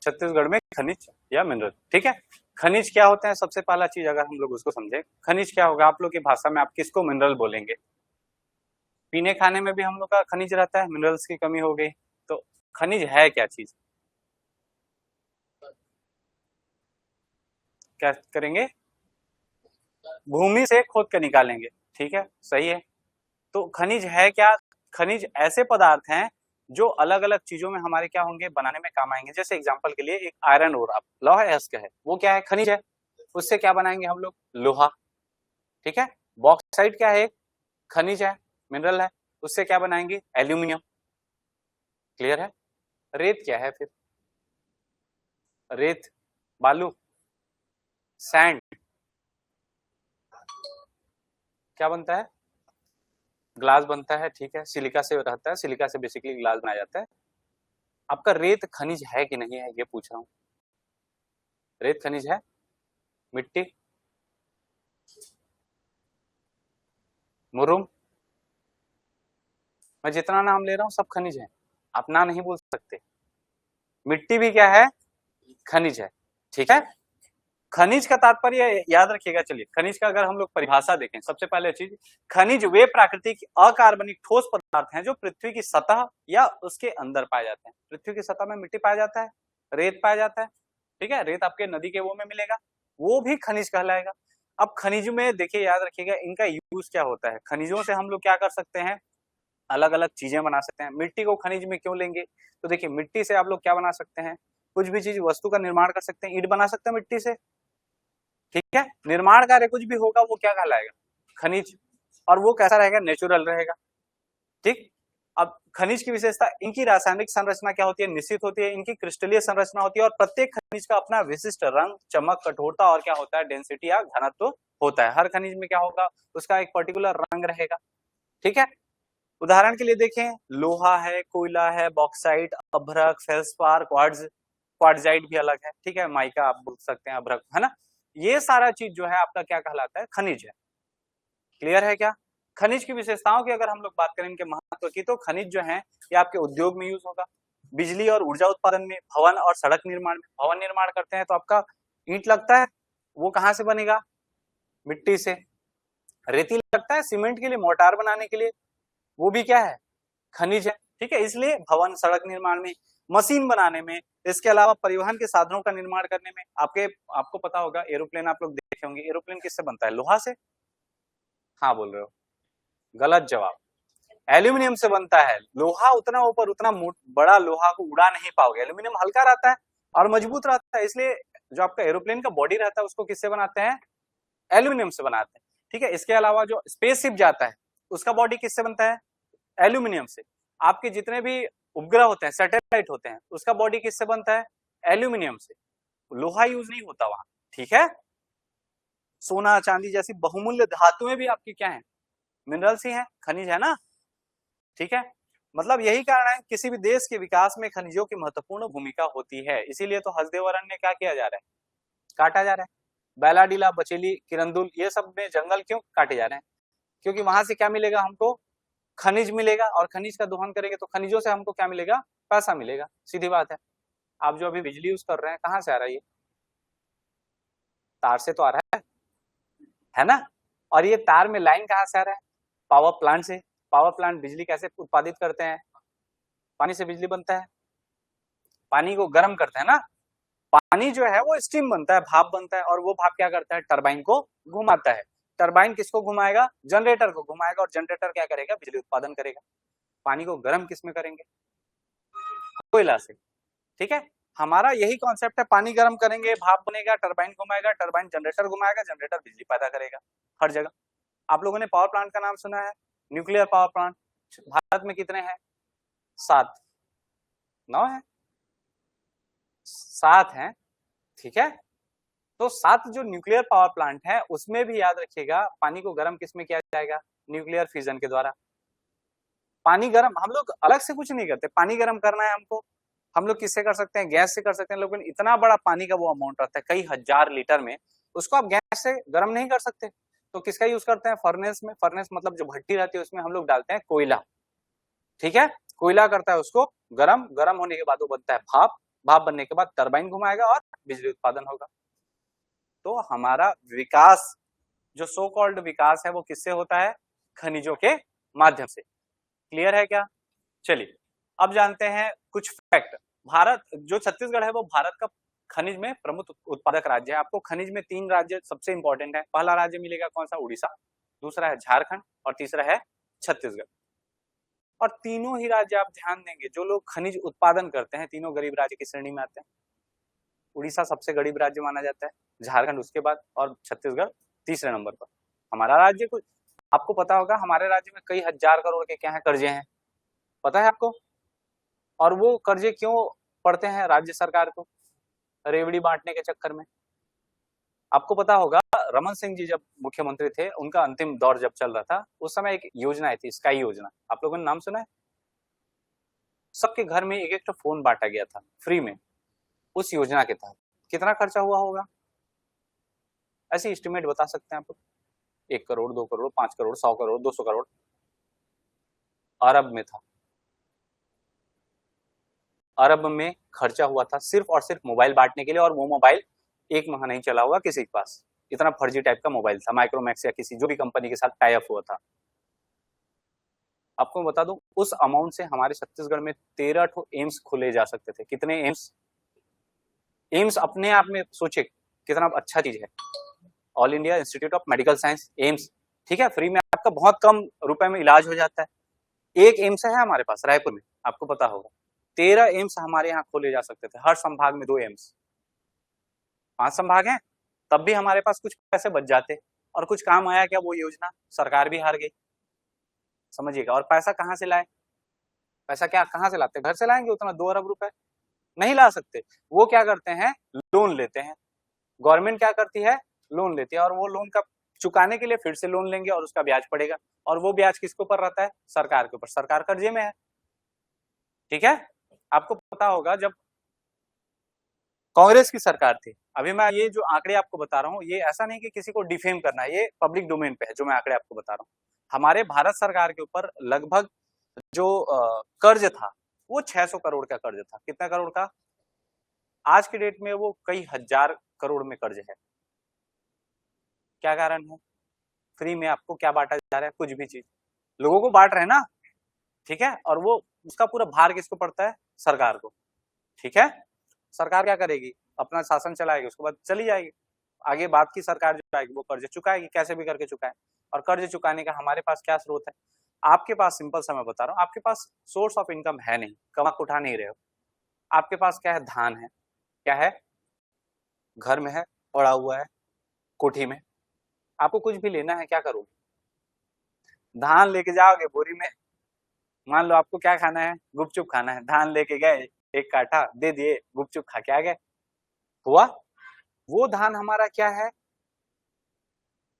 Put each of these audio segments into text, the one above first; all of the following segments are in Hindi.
छत्तीसगढ़ में खनिज या मिनरल। ठीक है, खनिज क्या होते हैं, सबसे पहला चीज अगर हम लोग उसको समझे, खनिज क्या होगा आप लोग की भाषा में, आप किसको मिनरल बोलेंगे? पीने खाने में भी हम लोग का खनिज रहता है, मिनरल्स की कमी हो गई, तो खनिज है क्या चीज? क्या करेंगे? भूमि से खोद कर निकालेंगे। ठीक है, सही है। तो खनिज है क्या? खनिज ऐसे पदार्थ हैं जो अलग अलग चीजों में हमारे क्या होंगे, बनाने में काम आएंगे। जैसे एग्जांपल के लिए एक आयरन ओर, आप लौह अयस्क है, वो क्या है? खनिज है। उससे क्या बनाएंगे हम लोग? लोहा। ठीक है। बॉक्साइट क्या है? खनिज है, मिनरल है। उससे क्या बनाएंगे? एल्यूमिनियम। क्लियर है। रेत क्या है फिर? रेत, बालू, सैंड, क्या बनता है? ग्लास बनता है। ठीक है, सिलिका से रहता है, सिलिका से बेसिकली ग्लास बनाया जाता है। आपका रेत खनिज है कि नहीं है, ये पूछ रहा हूं। रेत खनिज है? मिट्टी, मुरुम, मैं जितना नाम ले रहा हूं सब खनिज है, आप ना नहीं बोल सकते। मिट्टी भी क्या है? खनिज है। ठीक है। खनिज का तात्पर्य याद रखिएगा। चलिए, खनिज का अगर हम लोग परिभाषा देखें, सबसे पहले चीज, खनिज वे प्राकृतिक अकार्बनिक ठोस पदार्थ हैं जो पृथ्वी की सतह या उसके अंदर पाए जाते हैं। पृथ्वी की सतह में मिट्टी पाया जाता है, रेत पाया जाता है। ठीक है, रेत आपके नदी के वो में मिलेगा, वो भी खनिज कहलाएगा। अब खनिज में देखिए, याद रखिएगा, इनका यूज क्या होता है। खनिजों से हम लोग क्या कर सकते हैं? अलग अलग चीजें बना सकते हैं। मिट्टी को खनिज में क्यों लेंगे? तो देखिए, मिट्टी से आप लोग क्या बना सकते हैं? कुछ भी चीज, वस्तु का निर्माण कर सकते हैं। ईंट बना सकते हैं मिट्टी से। ठीक है, निर्माण कार्य कुछ भी होगा वो क्या कहलाएगा? खनिज। और वो कैसा रहेगा? नेचुरल रहेगा। ठीक। अब खनिज की विशेषता, इनकी रासायनिक संरचना क्या होती है? निश्चित होती है। इनकी क्रिस्टलीय संरचना होती है, और प्रत्येक खनिज का अपना विशिष्ट रंग, चमक, कठोरता और क्या होता है? डेंसिटी या घनत्व होता है। हर खनिज में क्या होगा? उसका एक पर्टिकुलर रंग रहेगा। ठीक है। उदाहरण के लिए देखें, लोहा है, कोयला है, बॉक्साइट, अभ्रक, फेल्सपार, क्वार्ट्ज, क्वार्ट्जाइट भी अलग है। ठीक है, माइका आप बोल सकते हैं, अभ्रक, है ना। ये सारा चीज जो है आपका क्या कहलाता है? खनिज है। क्लियर है क्या? खनिज की विशेषताओं की अगर हम लोग बात करें, इनके महत्व की, तो खनिज जो है ये आपके उद्योग में यूज होगा, बिजली और ऊर्जा उत्पादन में, भवन और सड़क निर्माण में। भवन निर्माण करते हैं तो आपका ईंट लगता है, वो कहाँ से बनेगा? मिट्टी से। रेती लगता है सीमेंट के लिए, मोर्टार बनाने के लिए, वो भी क्या है? खनिज है। ठीक है, इसलिए भवन, सड़क निर्माण में, मशीन बनाने में, इसके अलावा परिवहन के साधनों का निर्माण करने में। आपको पता होगा, एरोप्लेन आप लोग देखे होंगे, एरोप्लेन किससे बनता है? लोहा से। हाँ बोल रहे हो, गलत जवाब। एल्यूमिनियम से बनता है। लोहा उतना ऊपर, उतना बड़ा लोहा को उड़ा नहीं पाओगे। एल्यूमिनियम हल्का रहता है और मजबूत रहता है, इसलिए जो आपका एरोप्लेन का बॉडी रहता है उसको किससे बनाते हैं? एल्यूमिनियम से बनाते हैं। ठीक है, इसके अलावा जो स्पेसशिप जाता है उसका बॉडी किससे बनता है? एल्यूमिनियम से। आपके जितने भी उपग्रह होते हैं, सैटेलाइट होते हैं, उसका बॉडी किससे बनता है? एल्यूमिनियम से। लोहा यूज नहीं होता वहां। ठीक है। सोना, चांदी जैसी बहुमूल्य धातुएं भी आपकी क्या है? मिनरल्स ही हैं, खनिज है ना। ठीक है, मतलब यही कारण है किसी भी देश के विकास में खनिजों की महत्वपूर्ण भूमिका होती है। इसीलिए तो हसदेव अरण्य क्या किया जा रहा है? काटा जा रहा है। बैलाडीला, बचेली, किरंदुल, ये सब में जंगल क्यों काटे जा रहे हैं? क्योंकि वहां से क्या मिलेगा हमको? खनिज मिलेगा, और खनिज का दोहन करेंगे तो खनिजों से हमको क्या मिलेगा? पैसा मिलेगा। सीधी बात है। आप जो अभी बिजली यूज कर रहे हैं, कहाँ से आ रहा है? ये तार से तो आ रहा है ना। और ये तार में लाइन कहाँ से आ रहा है? पावर प्लांट से। पावर प्लांट बिजली कैसे उत्पादित करते हैं? पानी से बिजली बनता है। पानी को गर्म करते हैं ना। पानी जो है वो स्टीम बनता है, भाप बनता है, और वो भाप क्या करता है? टरबाइन को घुमाता है। टरबाइन किसको घुमाएगा? जनरेटर को घुमाएगा, और जनरेटर क्या करेगा? बिजली उत्पादन करेगा। पानी को गर्म किस में करेंगे? कोयला से। ठीक है, हमारा यही कॉन्सेप्ट है। पानी गर्म करेंगे, भाप बनेगा, टरबाइन घुमाएगा, टरबाइन जनरेटर घुमाएगा, जनरेटर बिजली पैदा करेगा। हर जगह आप लोगों ने पावर प्लांट का नाम सुना है, न्यूक्लियर पावर प्लांट। भारत में कितने हैं? 7, 9 है, 7 हैं। ठीक है, तो 7 जो न्यूक्लियर पावर प्लांट है, उसमें भी याद रखिएगा, पानी को गर्म किस में किया जाएगा? न्यूक्लियर फिजन के द्वारा। पानी गर्म हम लोग अलग से कुछ नहीं करते। पानी गर्म करना है हमको, हम लोग किससे कर सकते हैं? गैस से कर सकते हैं। लेकिन इतना बड़ा पानी का वो अमाउंट रहता है, कई हजार लीटर में, उसको आप गैस से गर्म नहीं कर सकते। तो किसका यूज करते हैं? फर्नेस में। फर्नेस मतलब जो भट्टी रहती है, उसमें हम लोग डालते हैं कोयला। ठीक है, कोयला करता है उसको गरम, गरम होने के बाद वो बनता है भाप, भाप बनने के बाद टरबाइन घुमाएगा और बिजली उत्पादन होगा। तो हमारा विकास, जो सो कॉल्ड विकास है, वो किससे होता है? खनिजों के माध्यम से। क्लियर है क्या? चलिए अब जानते हैं कुछ फैक्ट। भारत, जो छत्तीसगढ़ है, वो भारत का खनिज में प्रमुख उत्पादक राज्य है। आपको खनिज में 3 राज्य सबसे इंपॉर्टेंट है। पहला राज्य मिलेगा कौन सा? उड़ीसा, दूसरा है झारखंड और तीसरा है छत्तीसगढ़। और तीनों ही राज्य आप ध्यान देंगे, जो लोग खनिज उत्पादन करते हैं, तीनों गरीब राज्य की श्रेणी में आते हैं। उड़ीसा सबसे गरीब राज्य माना जाता है, झारखंड उसके बाद और छत्तीसगढ़ तीसरे नंबर पर। हमारा राज्य कुछ, आपको पता होगा हमारे राज्य में कई हजार करोड़ के क्या है? कर्जे हैं, पता है आपको? और वो कर्जे क्यों पड़ते हैं राज्य सरकार को? रेवड़ी बांटने के चक्कर में। आपको पता होगा रमन सिंह जी जब मुख्यमंत्री थे, उनका अंतिम दौर जब चल रहा था, उस समय एक योजना आई थी, स्काई योजना। आप लोगों ने नाम सुना है? सबके घर में एक एक तो फोन बांटा गया था फ्री में। उस योजना के तहत कितना खर्चा हुआ होगा? ऐसे एस्टिमेट बता सकते हैं आप? 1 करोड़, 2 करोड़, 5 करोड़, 100 करोड़, 200 करोड़, अरब में था। अरब में खर्चा हुआ था सिर्फ और सिर्फ मोबाइल बांटने के लिए, और वो मोबाइल 1 माह नहीं चला होगा किसी के पास। इतना फर्जी टाइप का मोबाइल था, माइक्रोमैक्स या किसी जो भी कंपनी के साथ टाई अप हुआ था। आपको बता दूं, उस अमाउंट से हमारे छत्तीसगढ़ में 13 ठो एम्स खोले जा सकते थे। कितने एम्स? एम्स अपने आप में सोचे कितना अच्छा चीज है। All India institute of medical science, AIIMS, ठीक है, फ्री में आपका बहुत कम रुपए में इलाज हो जाता है। एक एम्स है हमारे पास रायपुर में, आपको पता होगा। 13 एम्स हमारे यहाँ खोले जा सकते थे, हर संभाग में 2 एम्स। 5 संभाग हैं, तब भी हमारे पास कुछ पैसे बच जाते। और कुछ काम आया क्या वो योजना? सरकार भी हार गई, समझिएगा। और पैसा कहाँ से लाए? पैसा क्या कहाँ से लाते? घर से लाएंगे उतना 2 अरब रुपए? नहीं ला सकते। वो क्या करते हैं? लोन लेते हैं। गवर्नमेंट क्या करती है? लोन लेती है, और वो लोन का चुकाने के लिए फिर से लोन लेंगे और उसका ब्याज पड़ेगा। और वो ब्याज किसके ऊपर रहता है? सरकार के ऊपर। सरकार कर्जे में है, ठीक है। आपको पता होगा जब कांग्रेस की सरकार थी, अभी मैं ये जो आंकड़े आपको बता रहा हूँ, ये ऐसा नहीं कि किसी को डिफेम करना है, ये पब्लिक डोमेन पे है जो मैं आंकड़े आपको बता रहा हूँ। हमारे भारत सरकार के ऊपर लगभग जो कर्ज था वो 600 करोड़ का कर्ज था। कितना करोड़ का? आज की डेट में वो कई हजार करोड़ में कर्ज है। क्या कारण है? फ्री में आपको क्या बांटा जा रहा है? कुछ भी चीज लोगों को बांट रहे हैं ना, ठीक है। और वो उसका पूरा भार किसको पड़ता है? सरकार को, ठीक है। सरकार क्या करेगी? अपना शासन चलाएगी, उसके बाद चली जाएगी। आगे बाद की सरकार जो आएगी वो कर्ज चुकाएगी, कैसे भी करके चुकाए। और कर्ज चुकाने का हमारे पास क्या स्रोत है? आपके पास सिंपल सा मैं बता रहा हूँ, आपके पास सोर्स ऑफ इनकम है नहीं, कमा उठा नहीं रहे हो। आपके पास क्या है? धान है। क्या है? घर में है, पड़ा हुआ है कोठी में। आपको कुछ भी लेना है, क्या करोगे? धान लेके जाओगे बोरी में। मान लो आपको क्या खाना है? गुपचुप खाना है। धान लेके गए, 1 काठा दे दिए, गुपचुप खा के आ गए। हुआ? वो धान हमारा क्या है?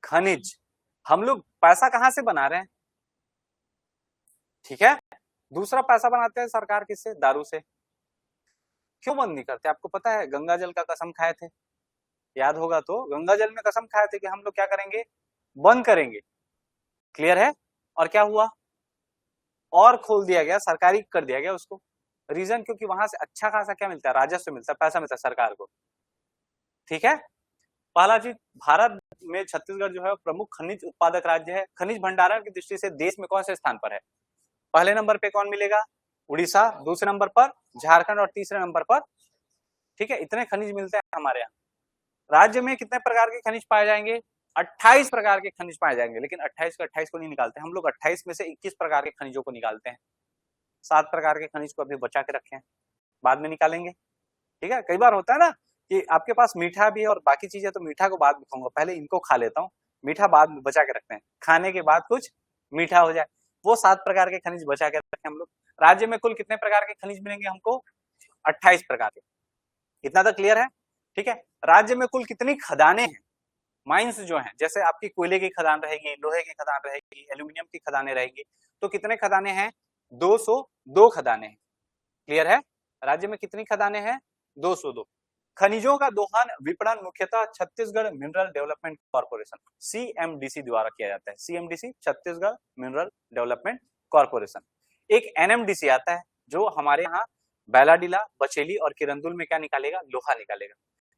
खनिज। हम लोग पैसा कहां से बना रहे हैं? ठीक है। दूसरा पैसा बनाते हैं सरकार किससे? दारू से। क्यों बंद नहीं करते? आपको पता है गंगा जल का कसम खाए थे, याद होगा तो। गंगा जल में कसम खाए थे कि हम लोग क्या करेंगे? बंद करेंगे। क्लियर है? और क्या हुआ? और खोल दिया गया, सरकारी कर दिया गया उसको। रीजन क्योंकि वहां से अच्छा खासा क्या मिलता है? राजस्व मिलता है, पैसा मिलता है सरकार को, ठीक है। पहला चीज, भारत में छत्तीसगढ़ जो है प्रमुख खनिज उत्पादक राज्य है। खनिज भंडारण की दृष्टि से देश में कौन से स्थान पर है? पहले नंबर पे कौन मिलेगा? उड़ीसा, दूसरे नंबर पर झारखंड और तीसरे नंबर पर, ठीक है। इतने खनिज मिलते हैं हमारे यहाँ। राज्य में कितने प्रकार के खनिज पाए जाएंगे? 28 प्रकार के खनिज पाए जाएंगे। लेकिन 28 को 28 को नहीं निकालते हम लोग, 28 में से 21 प्रकार के खनिजों को निकालते हैं। 7 प्रकार के खनिज को अभी बचा के रखे हैं, बाद में निकालेंगे, ठीक है। कई बार होता है ना कि आपके पास मीठा भी है और बाकी चीजें, तो मीठा को बाद में खाऊंगा, पहले इनको खा लेता हूँ, मीठा बाद में बचा के रखते हैं, खाने के बाद कुछ मीठा हो जाए। वो 7 प्रकार के खनिज बचा के रखे हम लोग। राज्य में कुल कितने प्रकार के खनिज मिलेंगे हमको? 28 प्रकार के। इतना तो क्लियर है, ठीक है। राज्य में कुल कितनी खदानें हैं? माइंस जो हैं, जैसे आपकी कोयले की खदान रहेगी, लोहे की खदान रहेगी, एल्यूमिनियम की खदानें रहेगी। तो कितने खदानें हैं? 202 खदानें हैं। क्लियर है? राज्य में कितनी खदानें हैं? 202। खनिजों का दोहन विपणन मुख्यतः Chhattisgarh mineral development corporation, CMDC द्वारा किया जाता है। CMDC, Chhattisgarh mineral development corporation. एक एनएमडीसी आता है जो हमारे यहाँ बैलाडीला, बचेली और किरंदुल में क्या निकालेगा? लोहा निकालेगा।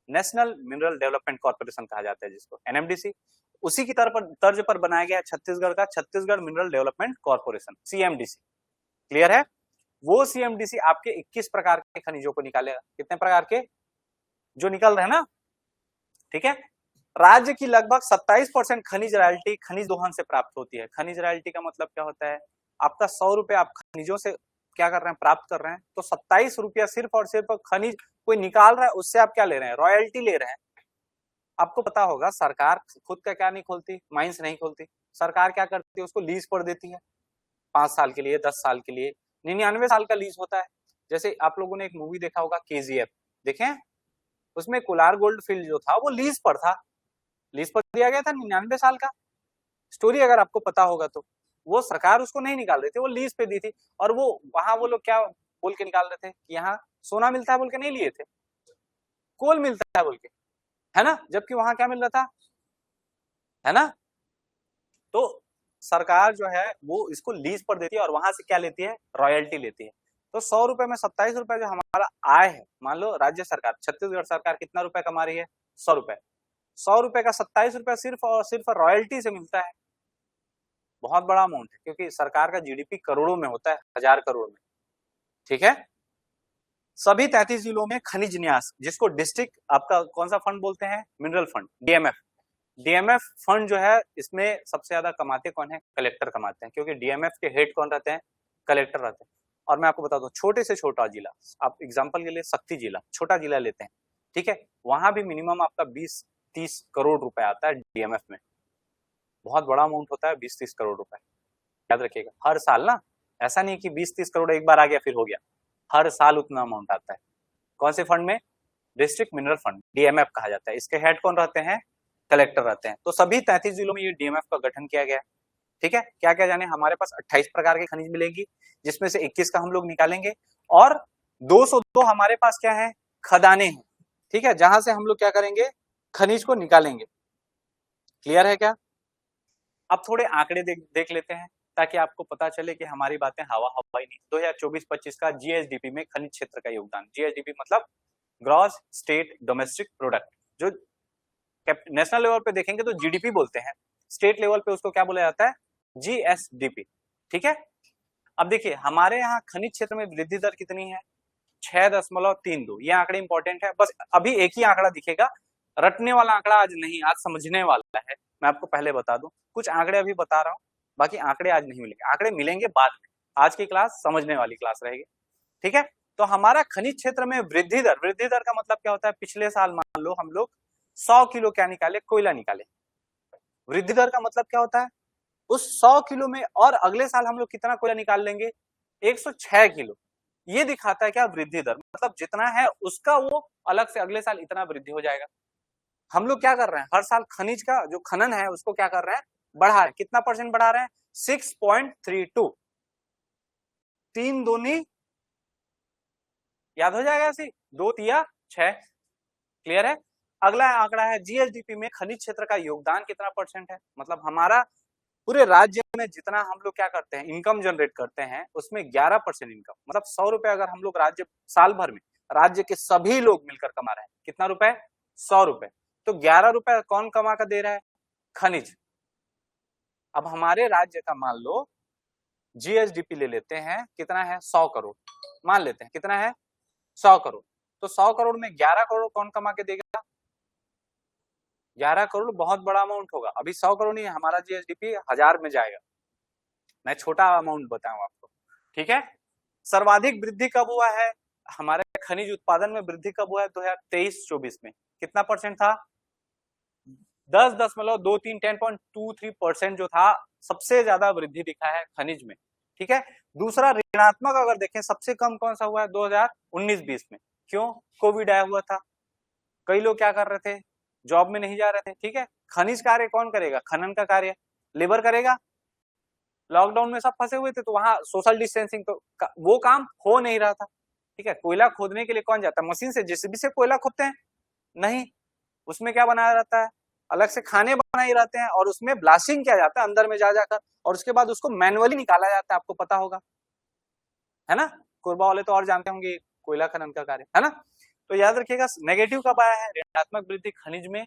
नेशनल मिनरल डेवलपमेंट कॉर्पोरेशन कहा जाता है जिसको, एनएमडीसी। उसी की तर्ज पर बनाया गया छत्तीसगढ़ का Chhattisgarh mineral development corporation, CMDC. Clear है? वो सीएमडीसी आपके 21 प्रकार के खनिजों को निकालेगा। कितने प्रकार के? जो निकल रहे हैं ना, ठीक है। राज्य की लगभग 27% खनिज रॉयल्टी खनिज दोहन से प्राप्त होती है। खनिज रॉयल्टी का मतलब क्या होता है? आपका 100 रुपए आप खनिजों से क्या कर रहे हैं? प्राप्त कर रहे हैं, तो 27 रुपया सिर्फ और सिर्फ खनिज कोई निकाल रहा है उससे आप क्या ले रहे हैं? रॉयल्टी ले रहे हैं। आपको पता होगा सरकार खुद का क्या नहीं खोलती? माइंस नहीं खोलती। सरकार क्या करती है? उसको लीज पर देती है, 5 साल के लिए, 10 साल के लिए, 99 साल का लीज होता है। जैसे आप लोगों ने एक मूवी देखा होगा केजीएफ, देखें? उसमें कोलार गोल्ड फील्ड जो था वो लीज पर था, लीज पर दिया गया था 99 साल का। स्टोरी अगर आपको पता होगा तो वो सरकार उसको नहीं निकाल रही थी, वो लीज पे दी थी। और वो वहां वो लोग क्या बोल के निकाल रहे थे कि यहाँ सोना मिलता है बोल के नहीं लिए थे, कोल मिलता है बोल के, है ना? जबकि वहां क्या मिल रहा था, है ना? तो सरकार जो है वो इसको लीज पर देती है और वहां से क्या लेती है? रॉयल्टी लेती है। तो 100 रुपए में 27 रुपए जो हमारा आय है, मान लो राज्य सरकार छत्तीसगढ़ सरकार कितना रुपए कमा रही है? 100 रुपए। 100 रुपए का 27 रुपए सिर्फ और सिर्फ रॉयल्टी से मिलता है। बहुत बड़ा अमाउंट है, क्योंकि सरकार का जीडीपी करोड़ों में होता है, 1000 करोड़ में, ठीक है। सभी 33 जिलों में खनिज न्यास, जिसको डिस्ट्रिक्ट आपका कौन सा फंड बोलते हैं? Mineral fund, DMF. DMF fund जो है इसमें सबसे ज्यादा कमाते कौन है? कलेक्टर कमाते हैं, क्योंकि डीएमएफ के हेड कौन रहते हैं? कलेक्टर रहते हैं। और मैं आपको बता दूं, छोटे से छोटा जिला, आप एग्जांपल के लिए शक्ति जिला, छोटा जिला लेते हैं, ठीक है, वहां भी मिनिमम आपका 20-30 करोड़ रुपए आता है डीएमएफ में। बहुत बड़ा अमाउंट होता है 20-30 करोड़ रुपए, याद रखिएगा। हर साल ना, ऐसा नहीं कि 20-30 करोड़ एक बार आ गया फिर हो गया, हर साल उतना अमाउंट आता है। कौन से फंड में? डिस्ट्रिक्ट मिनरल फंड, डीएमएफ कहा जाता है। इसके हेड कौन रहते हैं? कलेक्टर रहते हैं। तो सभी 33 जिलों में ये डीएमएफ का गठन किया गया है, ठीक है। क्या क्या जाने? हमारे पास 28 प्रकार के खनिज मिलेंगी, जिसमें से 21 का हम लोग निकालेंगे, और 202 हमारे पास क्या है? खदानें हैं, ठीक है, जहां से हम लोग क्या करेंगे? खनिज को निकालेंगे। क्लियर है क्या? अब थोड़े आंकड़े देख लेते हैं, ताकि आपको पता चले कि हमारी बातें हवा हवाई नहीं। 2024-25 का जीएसडीपी में खनिज क्षेत्र का योगदान, जीएसडीपी मतलब ग्रॉस स्टेट डोमेस्टिक प्रोडक्ट, जो नेशनल लेवल पे देखेंगे तो जीडीपी बोलते हैं, स्टेट लेवल पे उसको क्या बोला जाता है? जीएसडीपी, ठीक है। अब देखिए हमारे यहाँ खनिज क्षेत्र में वृद्धि दर कितनी है? 6.32। ये आंकड़े इंपॉर्टेंट है, बस अभी एक ही आंकड़ा दिखेगा, रटने वाला आंकड़ा आज नहीं, आज समझने वाला है। मैं आपको पहले बता दूं, कुछ आंकड़े अभी बता रहा हूँ, बाकी आंकड़े आज नहीं मिलेंगे, आंकड़े मिलेंगे बाद में। आज की क्लास समझने वाली क्लास रहेगी, ठीक है। तो हमारा खनिज क्षेत्र में वृद्धि दर का मतलब क्या होता है? पिछले साल मान लो हम लोग 100 किलो क्या निकाले? कोयला निकाले। वृद्धि दर का मतलब क्या होता है? उस 100 किलो में और अगले साल हम लोग कितना कोयला निकाल लेंगे? 106 किलो। ये दिखाता है क्या? वृद्धि दर, मतलब जितना है उसका वो अलग से अगले साल इतना वृद्धि हो जाएगा। हम लोग क्या कर रहे हैं? हर साल खनिज का जो खनन है उसको क्या कर रहे हैं? बढ़ा रहे हैं। कितना % बढ़ा रहे हैं? 6.32। 3 दूनी, याद हो जाएगा ऐसी, 2 तिया 6। क्लियर है? अगला आंकड़ा है जीएसडीपी में खनिज क्षेत्र का योगदान कितना % है? मतलब हमारा पूरे राज्य में जितना हम लोग क्या करते हैं? इनकम जनरेट करते हैं, उसमें 11% इनकम, मतलब 100 रुपए अगर हम लोग राज्य साल भर में राज्य के सभी लोग मिलकर कमा रहे हैं, कितना रुपए? 100 रुपए। तो 11 रुपए कौन कमा कर दे रहा है? खनिज। अब हमारे राज्य का मान लो जीएसडीपी ले लेते हैं, कितना है? 100 करोड़ मान लेते हैं, कितना है? 100 करोड़। तो 100 करोड़ में 11 करोड़ कौन कमा के देगा? 11 करोड़ बहुत बड़ा अमाउंट होगा। अभी 100 करोड़ नहीं है, हमारा जीएसडीपी 1000 में जाएगा। मैं छोटा अमाउंट बताऊं आपको, ठीक है। सर्वाधिक वृद्धि कब हुआ है? हमारे खनिज उत्पादन में वृद्धि कब हुआ है? 2023-24 में कितना % था? 10.23 10.23% जो था, सबसे ज्यादा वृद्धि दिखा है खनिज में, ठीक है। दूसरा ऋणात्मक अगर देखें, सबसे कम कौन सा हुआ है? 2019-20 में। क्यों? कोविड आया हुआ था, कई लोग क्या कर रहे थे? जॉब में नहीं जा रहे थे, ठीक है। खनिज कार्य कौन करेगा? खनन का कार्य लेबर करेगा। लॉकडाउन में सब फंसे हुए थे, तो वहां सोशल डिस्टेंसिंग, तो वो काम हो नहीं रहा था, ठीक है। कोयला खोदने के लिए कौन जाता है? मशीन से, जेसीबी से कोयला खोदते हैं? नहीं, उसमें क्या बनाया रहता है? अलग से खाने बनाए रहते हैं, और उसमें ब्लास्टिंग किया जाता है अंदर में जा जाकर, और उसके बाद उसको मैनुअली निकाला जाता है, आपको पता होगा, है ना। कोरबा वाले तो और जानते होंगे, कोयला खनन का कार्य, है ना। तो याद रखिएगा नेगेटिव कब आया है, ऋणात्मक वृद्धि खनिज में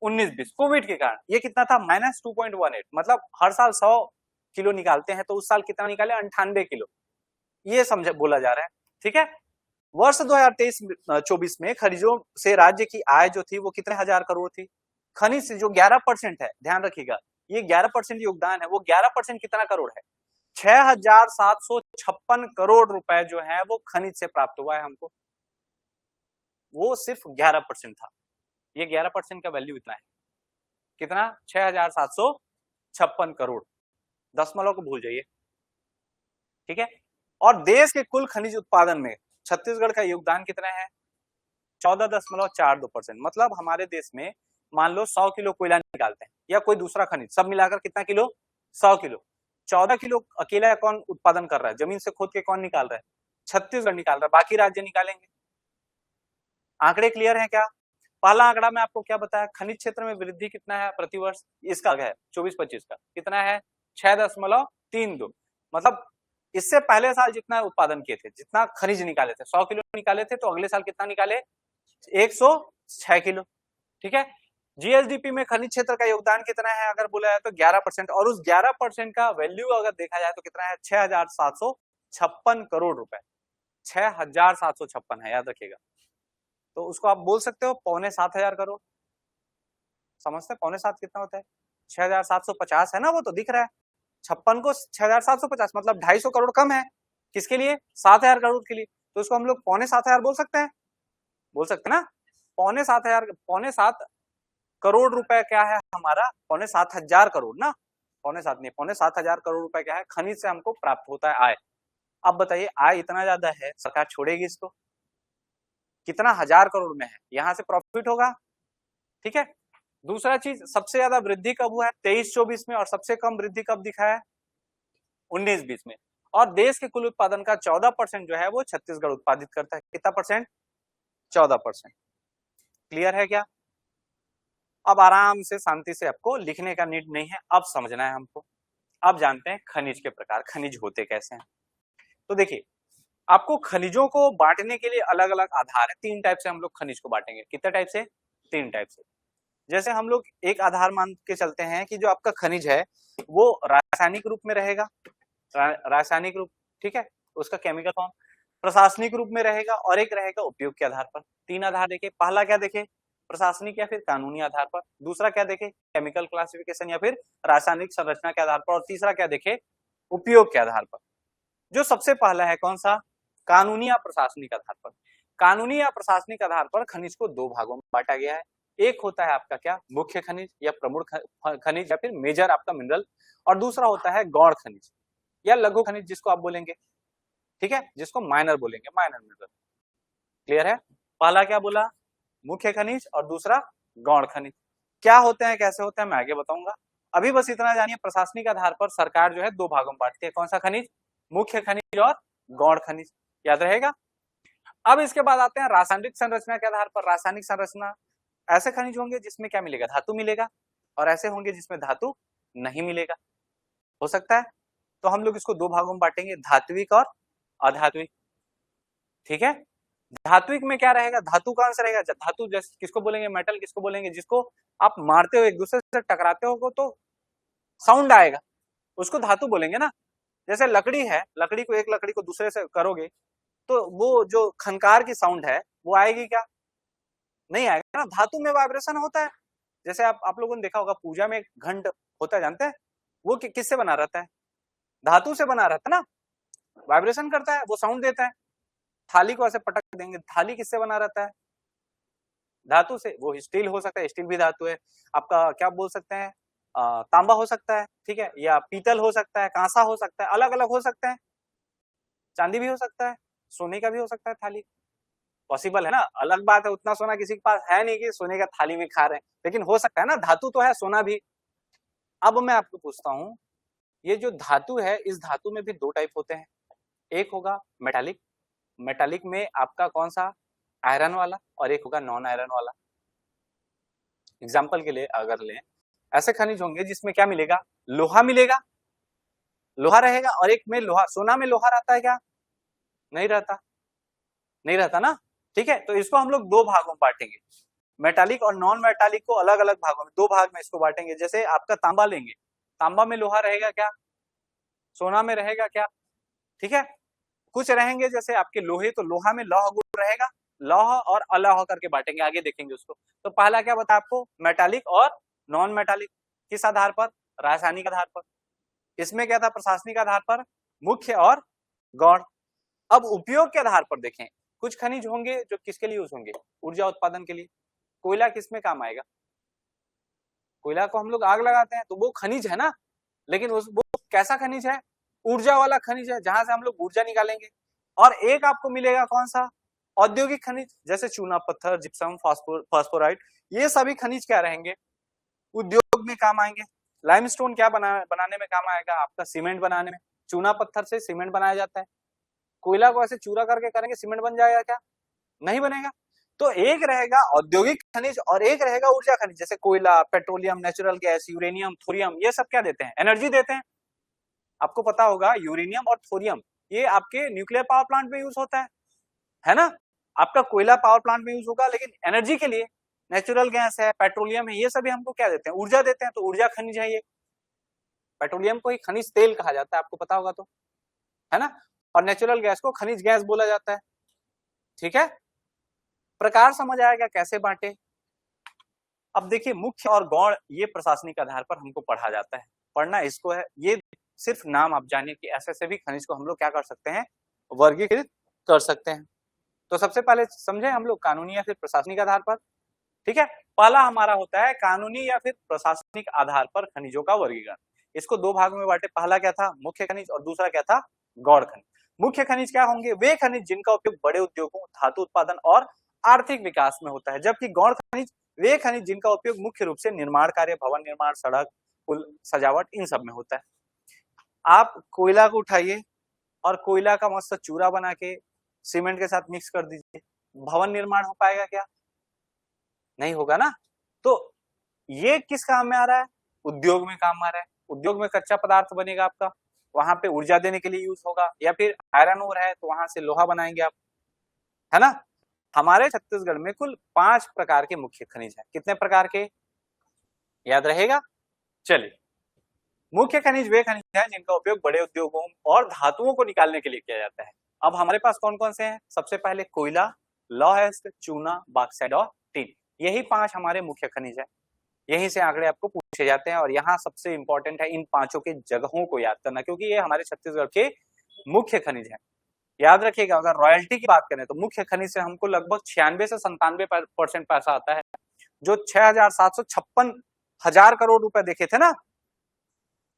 19-20 कोविड के कारण। ये कितना था, -2.18, मतलब हर साल 100 किलो निकालते हैं तो उस साल कितना निकाले, 98 किलो, ये समझ बोला जा रहा है, ठीक है। वर्ष 2023-24 में खनिजों से राज्य की आय जो थी वो कितने हजार करोड़ थी। खनिज से जो 11% है, ध्यान रखिएगा, ये 11% योगदान है, वो 11% कितना करोड़ है, 6,756 करोड़ रुपए जो है वो खनिज से प्राप्त हुआ है हमको। वो सिर्फ 11% था, ये 11% का वैल्यू इतना है, कितना, 6,756 करोड़, दशमलव को भूल जाइए, ठीक है। और देश के कुल खनिज उत्पादन में छत्तीसगढ़ का योगदान कितना है, 14.42%। मतलब हमारे देश में मान लो 100 किलो कोयला निकालते हैं या कोई दूसरा खनिज, सब मिलाकर कितना किलो, 100 किलो, 14 किलो अकेला कौन उत्पादन कर रहा है, जमीन से खोद के कौन निकाल रहा है, छत्तीसगढ़ निकाल रहा है, बाकी राज्य निकालेंगे। आंकड़े क्लियर है क्या। पहला आंकड़ा में आपको क्या बताया, खनिज क्षेत्र में वृद्धि कितना है प्रतिवर्ष, इसका है 24-25 का कितना है, 6.32, मतलब इससे पहले साल जितना उत्पादन किए थे, जितना खनिज निकाले थे, 100 किलो निकाले थे, तो अगले साल कितना निकाले, 106 किलो, ठीक है। जीएसडीपी में खनिज क्षेत्र का योगदान कितना है अगर बोला जाए तो 11%, और उस 11% का वैल्यू अगर देखा जाए तो कितना है, 6,756 करोड़ रुपए, 6,756 है, याद रखिएगा। तो उसको आप बोल सकते हो 6,750 करोड़, समझते, 6,750 कितना होता है, 6,750 है ना, वो तो दिख रहा है, 56 को 6,750 मतलब 250 करोड़ कम है, किसके लिए, 7,000 करोड़ के लिए, तो उसको हम लोग 6,750 बोल सकते हैं, बोल सकते हैं ना। 6,7 करोड़ रुपए क्या है हमारा, 6,700 करोड़ ना, 6,7 नहीं, 6,700 करोड़ रुपए क्या है, खनिज से हमको प्राप्त होता है आय। अब बताइए आय इतना ज्यादा है, सरकार छोड़ेगी इसको, कितना हजार करोड़ में है, यहां से प्रॉफिट होगा, ठीक है। दूसरा चीज, सबसे ज्यादा वृद्धि कब हुआ है, 23-24 में, और सबसे कम वृद्धि कब दिखा है, 19-20 में। और देश के कुल उत्पादन का 14% जो है वो छत्तीसगढ़ उत्पादित करता है, कितना परसेंट, 14%। क्लियर है क्या। अब आराम से शांति से आपको लिखने का नीड नहीं है, अब समझना है हमको। अब जानते हैं खनिज के प्रकार, खनिज होते कैसे हैं। तो देखिए, आपको खनिजों को बांटने के लिए अलग अलग आधार है, 3 टाइप से हम लोग खनिज को बांटेंगे, कितने टाइप से, 3 टाइप से। जैसे हम लोग एक आधार मान के चलते हैं कि जो आपका खनिज है वो रासायनिक रूप में रहेगा, रासायनिक रूप, ठीक है, उसका केमिकल फॉर्म, प्रशासनिक रूप में रहेगा, और एक रहेगा उपयोग के आधार पर। 3 आधार देखे, पहला क्या देखे, प्रशासनिक या फिर कानूनी आधार पर, दूसरा क्या देखे, केमिकल क्लासिफिकेशन या फिर रासायनिक संरचना के आधार पर, और तीसरा क्या देखे, उपयोग के आधार पर। जो सबसे पहला है कौन सा, कानूनी या प्रशासनिक आधार पर। कानूनी या प्रशासनिक आधार पर खनिज को 2 भागों में बांटा गया है। एक होता है आपका क्या, मुख्य खनिज या प्रमुख खनिज या फिर मेजर आपका मिनरल, और दूसरा होता है गौण खनिज या लघु खनिज जिसको आप बोलेंगे, ठीक है, जिसको माइनर बोलेंगे, माइनर मिनरल। क्लियर है। पहला क्या बोला, मुख्य खनिज, और दूसरा गौण खनिज। क्या होते हैं, कैसे होते हैं, मैं आगे बताऊंगा। अभी बस इतना जानिए, प्रशासनिक आधार पर सरकार जो है 2 भागों में बांटती है, कौन सा खनिज, मुख्य खनिज और गौण खनिज, याद रहेगा। अब इसके बाद आते हैं रासायनिक संरचना के आधार पर। रासायनिक संरचना, ऐसे खनिज होंगे जिसमें क्या मिलेगा, धातु मिलेगा, और ऐसे होंगे जिसमें धातु नहीं मिलेगा, हो सकता है। तो हम लोग इसको 2 भागों में बांटेंगे, धात्विक और अधात्विक, ठीक है। धात्विक में क्या रहेगा, धातु कौन सा रहेगा, धातु जैसे किसको बोलेंगे, मेटल किसको बोलेंगे, जिसको आप मारते हो, एक दूसरे से टकराते हो तो साउंड आएगा, उसको धातु बोलेंगे ना। जैसे लकड़ी है, लकड़ी को, एक लकड़ी को दूसरे से करोगे तो वो जो खनकार की साउंड है वो आएगी क्या, नहीं आएगा ना। धातु में वाइब्रेशन होता है, जैसे आप लोगों ने देखा होगा पूजा में घंट होता है, जानते हैं, वो किससे बना रहता है, धातु से बना रहता है ना, वाइब्रेशन करता है, वो साउंड देता है। थाली को ऐसे पटक देंगे, थाली किससे बना रहता है, धातु से, वो स्टील हो सकता है, स्टील भी धातु है। आपका क्या बोल सकते हैं, तांबा हो सकता है, ठीक है, या पीतल हो सकता है, कांसा हो सकता है, अलग अलग हो सकते हैं, चांदी भी हो सकता है, सोने का भी हो सकता है, थाली पॉसिबल है ना। अलग बात है, उतना सोना किसी के पास है नहीं कि सोने का थाली में खा रहे हैं, लेकिन हो सकता है ना, धातु तो है, सोना भी। अब मैं आपको पूछता हूं, ये जो धातु है, इस धातु में भी 2 टाइप होते हैं, एक होगा मेटालिक, मेटालिक में आपका कौन सा, आयरन वाला, और एक होगा नॉन आयरन वाला। एग्जाम्पल के लिए अगर लें, ऐसे खनिज होंगे जिसमें क्या मिलेगा, लोहा मिलेगा, लोहा रहेगा, और एक में लोहा, सोना में लोहा रहता है क्या, नहीं रहता, नहीं रहता ना, ठीक है। तो इसको हम लोग दो भागों में बांटेंगे, मेटालिक और नॉन मेटालिक को अलग अलग भागों में, दो भाग में इसको बांटेंगे। जैसे आपका तांबा लेंगे, तांबा में लोहा रहेगा क्या, सोना में रहेगा क्या, ठीक है। कुछ रहेंगे जैसे आपके लोहे, तो लोहा में लौह गुण रहेगा, लौह और अलौह करके बांटेंगे, आगे देखेंगे उसको। तो पहला क्या बताया आपको, मेटालिक और नॉन मेटालिक, किस आधार पर, रासायनिक आधार पर। इसमें क्या था, प्रशासनिक आधार पर, मुख्य और गौण। अब उपयोग के आधार पर देखें, कुछ खनिज होंगे जो किसके लिए यूज होंगे, ऊर्जा उत्पादन के लिए। कोयला किस में काम आएगा, कोयला को हम लोग आग लगाते हैं तो वो खनिज है ना, लेकिन वो कैसा खनिज है, ऊर्जा वाला खनिज है, जहां से हम लोग ऊर्जा निकालेंगे। और एक आपको मिलेगा कौन सा, औद्योगिक खनिज, जैसे चूना पत्थर, जिप्सम, फास्फोराइट, ये सभी खनिज क्या रहेंगे, उद्योग में काम आएंगे। लाइमस्टोन क्या बनाने में काम आएगा, आपका सीमेंट बनाने में, चूना पत्थर से सीमेंट बनाया जाता है। कोयला को ऐसे चूरा करके करेंगे सीमेंट बन जाएगा क्या, नहीं बनेगा। तो एक रहेगा औद्योगिक खनिज और एक रहेगा ऊर्जा खनिज, जैसे कोयला, petroleum, natural gas, uranium, thorium, ये सब क्या देते हैं, एनर्जी देते हैं। आपको पता होगा यूरेनियम और थोरियम ये आपके न्यूक्लियर पावर प्लांट में यूज होता है ना। आपका कोयला पावर प्लांट में यूज होगा, लेकिन एनर्जी के लिए नेचुरल गैस है, पेट्रोलियम है, ये सभी हमको क्या देते हैं, ऊर्जा देते हैं। तो ऊर्जा खनिज है ये। पेट्रोलियम को ही खनिज तेल कहा जाता है, आपको पता होगा तो, है ना। और नेचुरल गैस को खनिज गैस बोला जाता है, ठीक है। प्रकार समझ आएगा कैसे बांटे। अब देखिए, मुख्य और गौण ये प्रशासनिक आधार पर हमको पढ़ा जाता है, पढ़ना इसको है। ये सिर्फ नाम आप जानिए कि ऐसे ऐसे भी खनिज को हम लोग क्या कर सकते हैं, वर्गीकृत कर सकते हैं। तो सबसे पहले समझे हम लोग कानूनी या फिर प्रशासनिक आधार पर, ठीक है। पहला हमारा होता है कानूनी या फिर प्रशासनिक आधार पर खनिजों का वर्गीकरण। इसको दो भागों में बांटे, पहला क्या था, मुख्य खनिज, और दूसरा क्या था, गौण खनिज। मुख्य खनिज क्या होंगे, वे खनिज जिनका उपयोग बड़े उद्योगों, धातु उत्पादन और आर्थिक विकास में होता है। जबकि गौण खनिज वे खनिज जिनका उपयोग मुख्य रूप से निर्माण कार्य, भवन निर्माण, सड़क, पुल, सजावट, इन सब में होता है। आप कोयला को उठाइए और कोयला का मस्त चूरा बना के सीमेंट के साथ मिक्स कर दीजिए, भवन निर्माण हो पाएगा क्या, नहीं होगा ना। तो ये किस काम में आ रहा है, उद्योग में काम आ रहा है। उद्योग में कच्चा पदार्थ बनेगा आपका, वहां पे ऊर्जा देने के लिए यूज होगा, या फिर आयरन ओर है तो वहां से लोहा बनाएंगे आप, है ना। हमारे छत्तीसगढ़ में कुल 5 प्रकार के मुख्य खनिज हैं। कितने प्रकार के, याद रहेगा। चलिए, मुख्य खनिज वे खनिज हैं जिनका उपयोग बड़े उद्योगों और धातुओं को निकालने के लिए किया जाता है। अब हमारे पास कौन कौन से हैं, सबसे पहले कोयला, लौह अयस्क, चूना, बॉक्साइट और टिन। यही 5 हमारे मुख्य खनिज है। यहीं से आंकड़े आपको पूछे जाते हैं, और यहाँ सबसे इंपॉर्टेंट है इन 5 के जगहों को याद करना, क्योंकि ये हमारे छत्तीसगढ़ के मुख्य खनिज हैं। याद रखिएगा, अगर रॉयल्टी की बात करें तो मुख्य खनिज से हमको लगभग 96 से 97% पैसा आता है। जो 6,756 हजार करोड़ रुपए देखे थे ना,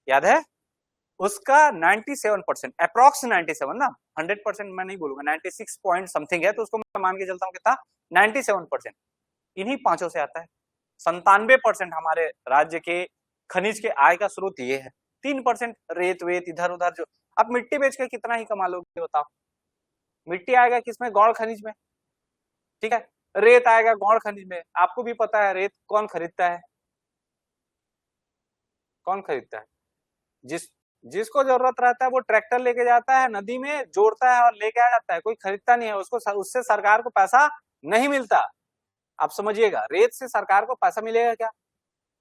याद है, उसका 97%, अप्रॉक्स 97 ना, 100% मैं नहीं बोलूंगा, 96 पॉइंट समथिंग है, तो उसको मैं मान के चलता हूँ कितना, 97% इन्हीं 5 से आता है। 97% हमारे राज्य के खनिज के आय का स्रोत ये है। 3% रेत वेत इधर उधर, जो अब मिट्टी बेच के कितना ही कमा लोगे बताओ। मिट्टी आएगा किसमें, गौण खनिज में, ठीक है। रेत आएगा गौण खनिज में। आपको भी पता है रेत कौन खरीदता है, कौन खरीदता है, जिसको जरूरत रहता है वो ट्रैक्टर लेके जाता है, नदी में जोड़ता है और लेके आ जाता है, कोई खरीदता नहीं है उसको, उससे सरकार को पैसा नहीं मिलता। आप समझिएगा, रेत से सरकार को पैसा मिलेगा क्या,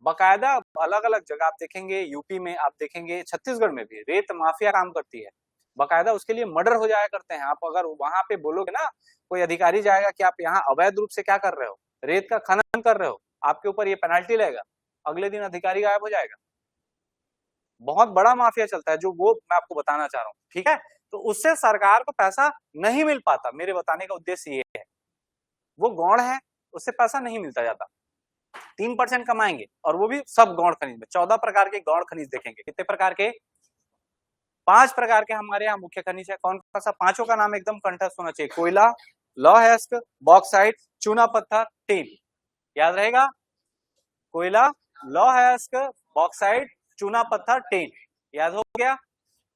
बकायदा अलग अलग जगह आप देखेंगे, यूपी में आप देखेंगे, छत्तीसगढ़ में भी रेत माफिया काम करती है, बकायदा उसके लिए मर्डर हो जाया करते हैं। आप अगर वहां पे बोलोगे ना, कोई अधिकारी जाएगा कि आप यहाँ अवैध रूप से क्या कर रहे हो, रेत का खनन कर रहे हो, आपके ऊपर ये पेनल्टी लगेगा, अगले दिन अधिकारी गायब हो जाएगा। बहुत बड़ा माफिया चलता है, जो वो मैं आपको बताना चाह रहा हूँ, ठीक है। तो उससे सरकार को पैसा नहीं मिल पाता, मेरे बताने का उद्देश्य ये है। वो गौण है, उससे पैसा नहीं मिलता जाता, 3% कमाएंगे, और वो भी सब गौण खनिज में। 14 प्रकार के गौण खनिज देखेंगे। कितने प्रकार के, 5 प्रकार के हमारे यहाँ मुख्य खनिज है। कौन कौन सा, 5 का नाम एकदम कंठस्थ होना चाहिए, कोयला, लौह अयस्क, बॉक्साइट, चूना पत्थर, टिन। याद रहेगा, कोयला, लौह अयस्क, बॉक्साइट, चूना पत्थर, टिन, याद हो गया,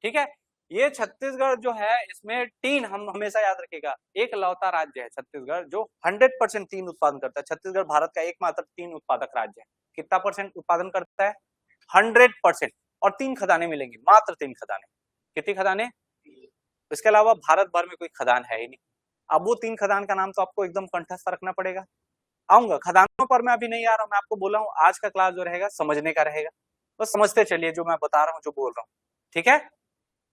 ठीक है। ये छत्तीसगढ़ जो है, इसमें टीन हम हमेशा याद रखिएगा, एक लौता राज्य है छत्तीसगढ़ जो 100% टीन उत्पादन करता है। छत्तीसगढ़ भारत का एकमात्र टीन उत्पादक राज्य है। कितना परसेंट उत्पादन करता है, 100%। और 3 खदानें मिलेंगी, मात्र 3 खदानें। कितनी खदानें, इसके अलावा भारत भर में कोई खदान है ही नहीं। अब वो 3 खदान का नाम तो आपको एकदम कंठस्थ रखना पड़ेगा। आऊंगा खदानों पर, मैं अभी नहीं आ रहा हूँ, मैं आपको बोला हूँ आज का क्लास जो रहेगा समझने का रहेगा, तो समझते चलिए जो मैं बता रहा हूँ, जो बोल रहा हूँ, ठीक है।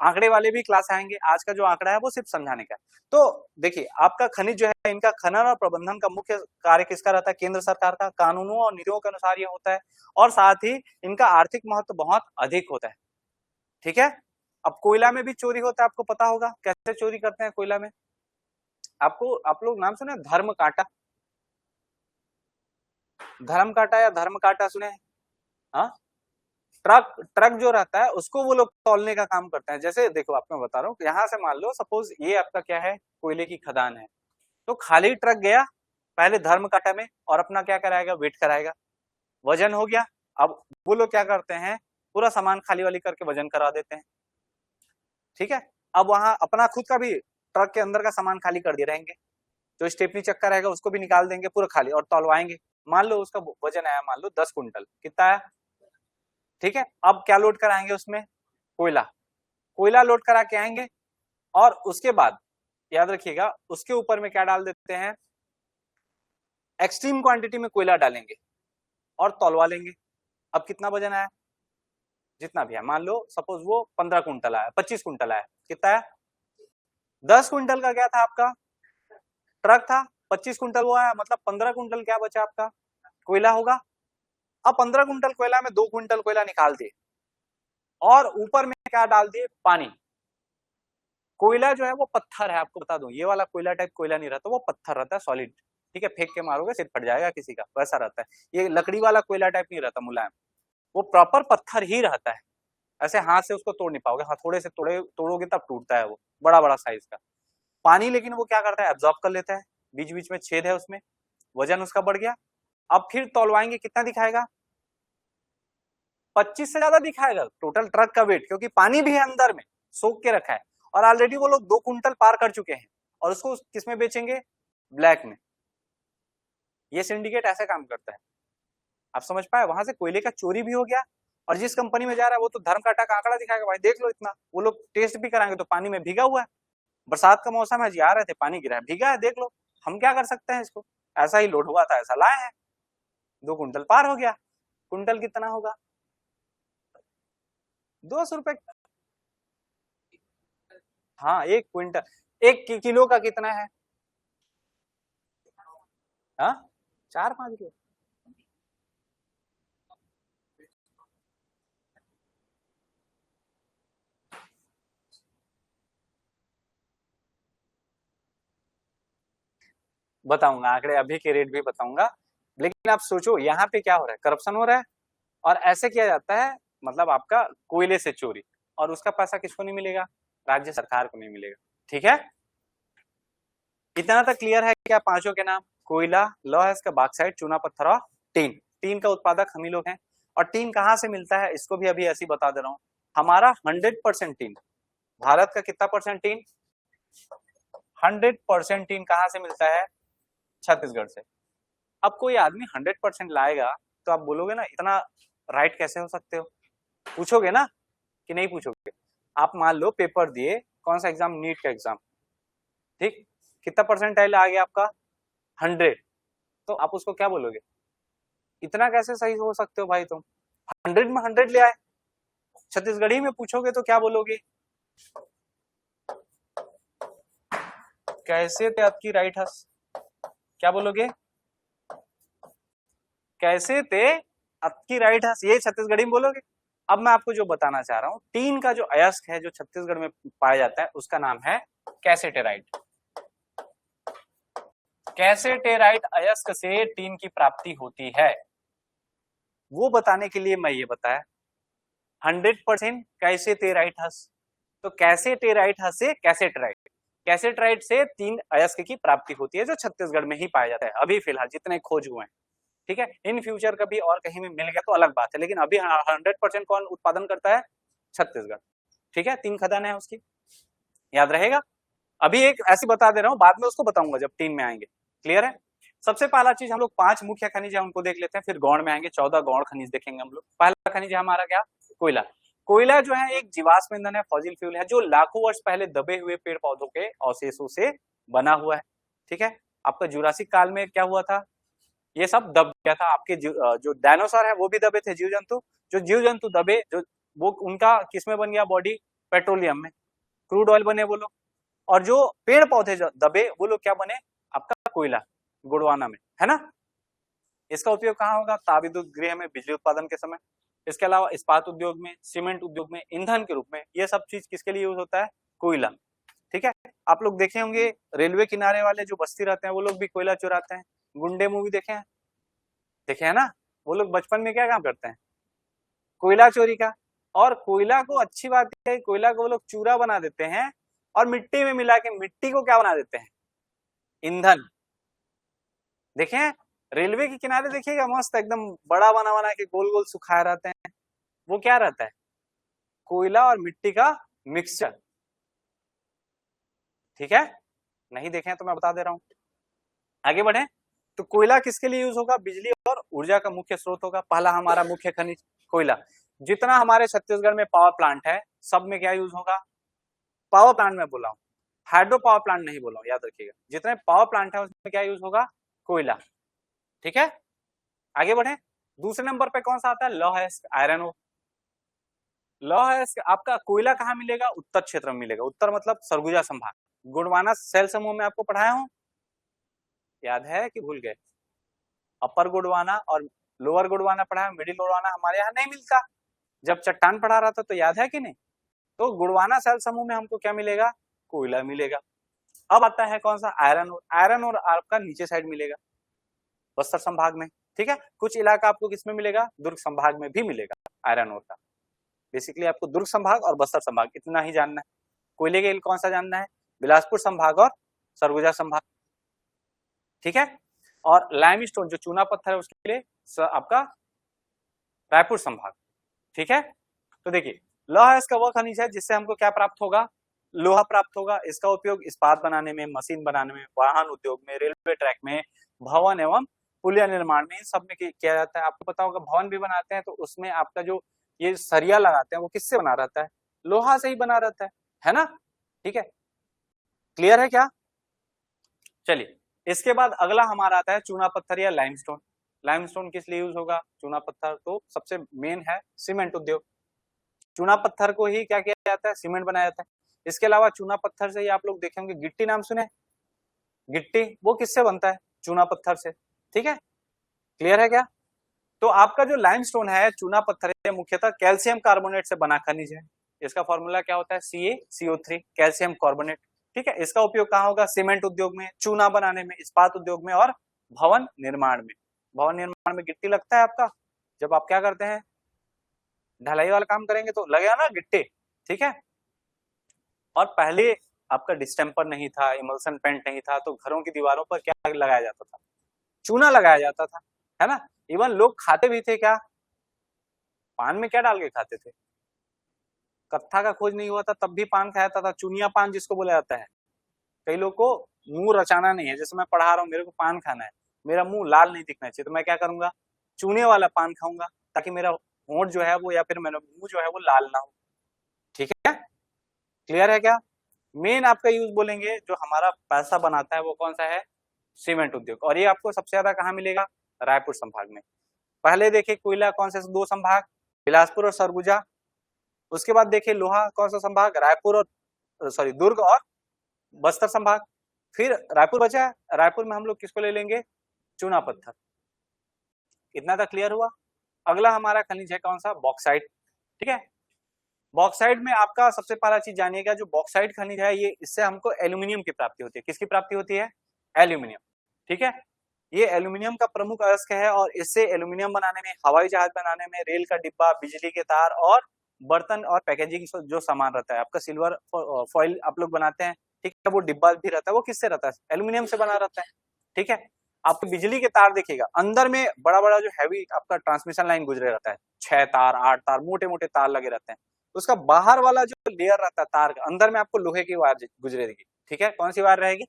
आंकड़े वाले भी क्लास आएंगे, आज का जो आंकड़ा है वो सिर्फ समझाने का है। तो देखिए आपका खनिज जो है, इनका खनन और प्रबंधन का मुख्य कार्य किसका रहता है? केंद्र सरकार का। कानूनों और नीतियों के अनुसार ये होता है, और साथ ही इनका आर्थिक महत्व बहुत अधिक होता है, ठीक है। अब कोयला में भी चोरी होता है, आपको पता होगा कैसे चोरी करते हैं कोयला में। आपको, आप लोग नाम सुने धर्म कांटा? धर्म कांटा या धर्म कांटा सुने? हाँ, ट्रक ट्रक जो रहता है उसको वो लोग तौलने का काम करते हैं। जैसे देखो आपको मैं बता रहा हूँ, यहाँ से मान लो सपोज ये आपका क्या है, कोयले की खदान है, तो खाली ट्रक गया पहले धर्म कांटा में और अपना क्या कराएगा, वेट कराएगा, वजन हो गया। अब वो लोग क्या करते हैं, पूरा सामान खाली वाली करके वजन करा देते हैं, ठीक है। अब वहां अपना खुद का भी ट्रक के अंदर का सामान खाली कर दिए रहेंगे, जो स्टेपनी चक्का रहेगा उसको भी निकाल देंगे पूरा खाली और तौलवाएंगे। मान लो उसका वजन आया, मान लो 10 कुंटल, कितना आया, ठीक है। अब क्या लोड कराएंगे उसमें, कोयला, कोयला लोड करा के आएंगे, और उसके बाद याद रखिएगा उसके ऊपर में क्या डाल देते हैं, एक्सट्रीम क्वांटिटी में कोयला डालेंगे और तौलवा लेंगे। अब कितना वजन आया, जितना भी है, मान लो सपोज वो 15 कुंटल आया, 25 कुंटल आया, कितना आया, 10 कुंटल का क्या था आपका ट्रक था, 25 कुंटल वो आया, मतलब 15 कुंटल क्या बचा आपका कोयला होगा। अब 15 कुंटल कोयला में 2 कुंटल कोयला निकाल दिए और ऊपर में क्या डाल दिए, पानी। कोयला जो है वो पत्थर है, आपको बता दूं, ये वाला कोयला टाइप कोयला नहीं रहता, वो पत्थर रहता है सॉलिड, ठीक है। फेंक के मारोगे सिर फट जाएगा किसी का, वैसा रहता है। ये लकड़ी वाला कोयला टाइप नहीं रहता मुलायम, वो प्रॉपर पत्थर ही रहता है। ऐसे हाथ से उसको तोड़ नहीं पाओगे, हथौड़े से तोड़ोगे तब टूटता है वो, बड़ा बड़ा साइज का। पानी लेकिन वो क्या करता है, एब्जॉर्ब कर लेता है, बीच बीच में छेद है उसमें, वजन उसका बढ़ गया। अब फिर तौलवाएंगे, कितना दिखाएगा, 25 से ज्यादा दिखाएगा टोटल ट्रक का वेट, क्योंकि पानी भी है अंदर में, सोख के रखा है, और ऑलरेडी वो लोग 2 कुंटल पार कर चुके हैं, और उसको किसमें बेचेंगे, ब्लैक में। ये सिंडिकेट ऐसे काम करता है, आप समझ पाए। वहां से कोयले का चोरी भी हो गया, और जिस कंपनी में जा रहा है वो तो धर्म काटा का आंकड़ा दिखाएगा, भाई देख लो इतना, वो लोग टेस्ट भी कराएंगे तो पानी में भीगा हुआ है, बरसात का मौसम है जी, आ रहे थे पानी गिरा है, भीगा है, देख लो, हम क्या कर सकते हैं इसको, ऐसा ही लोड हुआ था, ऐसा लाए हैं, 2 कुंटल पार हो गया। कुंटल कितना होगा, 200 रुपए। हाँ, 1 क्विंटल, 1 किलो का कितना है, हाँ 4-5 किलो। बताऊंगा आंकड़े, अभी के रेट भी बताऊंगा, लेकिन आप सोचो यहाँ पे क्या हो रहा है, करप्शन हो रहा है, और ऐसे किया जाता है, मतलब आपका कोयले से चोरी, और उसका पैसा किसको नहीं मिलेगा, राज्य सरकार को नहीं मिलेगा, ठीक है। इतना तक क्लियर है क्या, पांचों के नाम, कोयला, लौह इसका बॉक्साइट, चूना पत्थर और टीन। टीन का उत्पादक हम ही लोग हैं, और टीन कहाँ से मिलता है इसको भी अभी ऐसे ही बता दे रहा हूँ। हमारा 100% टीन, भारत का कितना परसेंट टीन, 100% टीन कहाँ से मिलता है, छत्तीसगढ़ से। अब कोई आदमी 100% लाएगा तो आप बोलोगे ना इतना राइट कैसे हो सकते हो, पूछोगे ना कि नहीं पूछोगे। आप मान लो पेपर दिए, कौन सा एग्जाम, नीट का एग्जाम, ठीक, कितना परसेंटाइल आ गया आपका, 100, तो आप उसको क्या बोलोगे, इतना कैसे सही हो सकते हो भाई तुम, 100 में 100 ले आए। छत्तीसगढ़ी में पूछोगे तो क्या बोलोगे, कैसे थे आपकी राइट हस, क्या बोलोगे, कैसे थे आपकी राइट हस, ये छत्तीसगढ़ी में बोलोगे। अब मैं आपको जो बताना चाह रहा हूँ, टीन का जो अयस्क है जो छत्तीसगढ़ में पाया जाता है उसका नाम है कैसेटेराइट। कैसेटेराइट अयस्क से टीन की प्राप्ति होती है, वो बताने के लिए मैं ये बताया 100% कैसेटेराइट हस, तो कैसेटेराइट हस से कैसेटराइट, कैसेटराइट से 3 अयस्क की प्राप्ति होती है जो छत्तीसगढ़ में ही पाया जाता है अभी फिलहाल जितने खोज हुए हैं, ठीक है। इन फ्यूचर कभी और कहीं में मिल गया तो अलग बात है, लेकिन अभी 100% कौन उत्पादन करता है, छत्तीसगढ़, ठीक है। 3 खदान है उसकी, याद रहेगा। अभी एक ऐसी बता दे रहा हूँ, बाद में उसको बताऊंगा जब 3 में आएंगे, क्लियर है। सबसे पहला चीज हम लोग 5 मुख्य खनिज है उनको देख लेते हैं, फिर गौण में आएंगे, 14 गौण खनिज देखेंगे हम लोग। पहला खनिज है हमारा क्या, कोयला। कोयला जो है एक जीवाश्म ईंधन है, फॉसिल फ्यूल है, जो लाखों वर्ष पहले दबे हुए पेड़ पौधों के अवशेषों से बना हुआ है। ठीक है, आपका जुरासिक काल में क्या हुआ था, ये सब दब गया था। आपके जो डायनासोर है वो भी दबे थे, जीव जंतु, जो जीव जंतु दबे, जो वो उनका किसमें बन गया बॉडी, पेट्रोलियम में, क्रूड ऑयल बने वो लोग। और जो पेड़ पौधे दबे वो लोग क्या बने, आपका कोयला, गोंडवाना में, है ना। इसका उपयोग कहाँ होगा, तापविद्युत गृह में बिजली उत्पादन के समय। इसके अलावा इस्पात उद्योग में, सीमेंट उद्योग में, ईंधन के रूप में, ये सब चीज किसके लिए यूज होता है, कोयला। ठीक है, आप लोग देखे होंगे रेलवे किनारे वाले जो बस्ती रहते हैं वो लोग भी कोयला चुराते हैं। गुंडे मूवी देखे हैं, देखे है ना, वो लोग बचपन में क्या काम करते हैं, कोयला चोरी का। और कोयला को, अच्छी बात है, कोयला को वो लोग चूरा बना देते हैं और मिट्टी में मिला के मिट्टी को क्या बना देते हैं, ईंधन। देखे हैं रेलवे के किनारे, देखिएगा मस्त एकदम बड़ा बना बना के गोल गोल सुखाए रहते हैं, वो क्या रहता है, कोयला और मिट्टी का मिक्सचर। ठीक है, नहीं देखे हैं तो मैं बता दे रहा हूं। आगे बढ़े, तो कोयला किसके लिए यूज होगा, बिजली और ऊर्जा का मुख्य स्रोत होगा। पहला हमारा मुख्य खनिज कोयला। जितना हमारे छत्तीसगढ़ में पावर प्लांट है सब में क्या यूज होगा, पावर प्लांट में बोला हूं, हाइड्रो पावर प्लांट नहीं बोला हूं, याद रखिएगा। जितने पावर प्लांट है उसमें क्या यूज होगा, कोयला। ठीक है, आगे बढ़े, दूसरे नंबर पे कौन सा आता है, लौह अयस्क, आयरन ओर। लौह अयस्क आपका कोयला कहाँ मिलेगा, उत्तर क्षेत्र में मिलेगा। उत्तर मतलब सरगुजा संभाग, गोंडवाना सेल समूह में आपको पढ़ाया हूं, याद है कि भूल गए। अपर गोंडवाना और लोअर गोंडवाना पढ़ाया, मिडिल गोंडवाना हमारे यहाँ नहीं मिलता। जब चट्टान पढ़ा रहा था तो याद है कि नहीं। तो गोंडवाना सेल समूह में हमको क्या मिलेगा, कोयला मिलेगा। अब आता है कौन सा, आयरन ओर। आयरन ओर आपका नीचे साइड मिलेगा, बस्तर संभाग में। ठीक है, कुछ इलाका आपको किसमें मिलेगा, दुर्ग संभाग में भी मिलेगा आयरन ओर का। बेसिकली आपको दुर्ग संभाग और बस्तर संभाग इतना ही जानना है। कोयले के कौन सा जानना है, बिलासपुर संभाग और सरगुजा संभाग। ठीक है, और लाइमस्टोन जो चूना पत्थर है उसके लिए आपका रायपुर संभाग। ठीक है, तो देखिए लौह अयस्क का वह खनिज है जिससे हमको क्या प्राप्त होगा, लोहा प्राप्त होगा। इसका उपयोग इस्पात बनाने में, मशीन बनाने में, वाहन उद्योग में, रेलवे ट्रैक में, भवन एवं पुलिया निर्माण में, इन सब में किया जाता है। आपको पता होगा भवन भी बनाते हैं तो उसमें आपका जो ये सरिया लगाते हैं वो किससे बना रहता है, लोहा से ही बना रहता है ना। ठीक है, क्लियर है क्या। चलिए, इसके बाद अगला हमारा आता है चूना पत्थर या लाइमस्टोन। लाइमस्टोन किस लिए यूज होगा, चूना पत्थर तो सबसे मेन है सीमेंट उद्योग। चूना पत्थर को ही क्या किया जाता है, सीमेंट बनाया जाता है। इसके अलावा चूना पत्थर से ही आप लोग देखेंगे गिट्टी, नाम सुने, गिट्टी वो किससे बनता है, चूना पत्थर से। ठीक है, क्लियर है क्या। तो आपका जो लाइमस्टोन है, चूना पत्थर है, मुख्यतः कैल्शियम कार्बोनेट से बना खनिज है। इसका फॉर्मूला क्या होता है, CaCO3, कैल्शियम कार्बोनेट। ठीक है, इसका उपयोग कहाँ होगा, सीमेंट उद्योग में, चूना बनाने में, इस्पात उद्योग में और भवन निर्माण में। भवन निर्माण में गिट्टी लगता है आपका, जब आप क्या करते हैं ढलाई वाला काम करेंगे तो लगेगा ना गिट्टी। ठीक है, और पहले आपका डिस्टेम्पर नहीं था, इमल्सन पेंट नहीं था, तो घरों की दीवारों पर क्या लगाया जाता था, चूना लगाया जाता था, है ना। इवन लोग खाते भी थे क्या, पान में क्या डाल के खाते थे, कत्था का खोज नहीं हुआ था तब भी पान खाया था, चुनिया पान जिसको बोला जाता है। कई लोग को मुंह रचाना नहीं है, जैसे मैं पढ़ा रहा हूँ मेरे को पान खाना है, मेरा मुंह लाल नहीं दिखना चाहिए, तो मैं क्या करूंगा, चूने वाला पान खाऊंगा ताकि मेरा होंठ जो है वो या फिर मेरा मुंह जो है वो लाल ना हो। ठीक है, क्लियर है क्या। मेन आपका यूज बोलेंगे जो हमारा पैसा बनाता है वो कौन सा है, सीमेंट उद्योग। और ये आपको सबसे ज्यादा कहाँ मिलेगा, रायपुर संभाग में। पहले देखिए कोयला कौन से दो संभाग, बिलासपुर और सरगुजा। उसके बाद देखिए लोहा कौन सा संभाग, रायपुर और दुर्ग और बस्तर संभाग। फिर रायपुर बचा है, रायपुर में हम लोग किसको ले लेंगे, चूना पत्थर। इतना तक क्लियर हुआ। अगला हमारा खनिज है कौन सा, बॉक्साइट। ठीक है, बॉक्साइट में आपका सबसे पहला चीज जानिएगा, जो बॉक्साइट खनिज है ये, इससे हमको एल्यूमिनियम की प्राप्ति होती है। किसकी प्राप्ति होती है, एल्यूमिनियम। ठीक है, ये एल्यूमिनियम का प्रमुख अयस्क है और इससे एल्यूमिनियम बनाने में, हवाई जहाज बनाने में, रेल का डिब्बा, बिजली के तार और बर्तन और पैकेजिंग जो सामान रहता है, आपका सिल्वर फॉइल आप लोग बनाते हैं, ठीक है, वो डिब्बा भी रहता है, वो किससे रहता है, एल्यूमिनियम से बना रहता है। ठीक है, आपको बिजली के तार देखिएगा, अंदर में बड़ा बड़ा जो हैवी आपका ट्रांसमिशन लाइन गुजरे रहता है, 6 तार 8 तार मोटे मोटे तार लगे रहते हैं। उसका बाहर वाला जो लेयर रहता है तार का, अंदर में आपको लोहे की वायर गुजरेगी। ठीक है, कौन सी वायर रहेगी,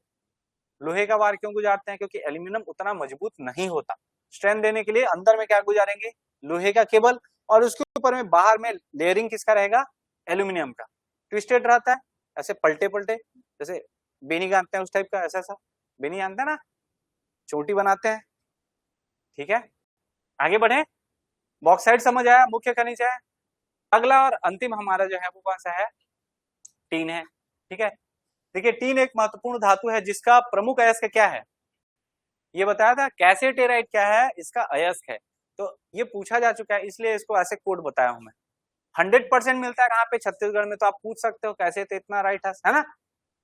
लोहे का वायर। क्यों गुजारते हैं, क्योंकि एल्यूमिनियम उतना मजबूत नहीं होता, स्ट्रेंथ देने के लिए अंदर में क्या गुजारेंगे, लोहे का केबल, और उसके ऊपर में बाहर में लेयरिंग किसका रहेगा, एल्यूमिनियम का। ट्विस्टेड रहता है, ऐसे पलटे पलटे, जैसे बेनी जानते हैं उस टाइप का, ऐसा ऐसा बेनी जानते हैं ना, चोटी बनाते हैं। ठीक है, आगे बढ़े। बॉक्साइट समझ आया, मुख्य खनिज है। अगला और अंतिम हमारा जो है वो कौन सा है, टीन है। ठीक है, देखिए टीन एक महत्वपूर्ण धातु है जिसका प्रमुख अयस्क क्या है, ये बताया था। कैसेटेराइट क्या है, इसका अयस्क है। तो ये पूछा जा चुका है, इसलिए इसको ऐसे कोड बताया हूं मैं। 100% मिलता है कहाँ पे, छत्तीसगढ़ में। तो आप पूछ सकते हो कैसे, तो इतना राइट है ना।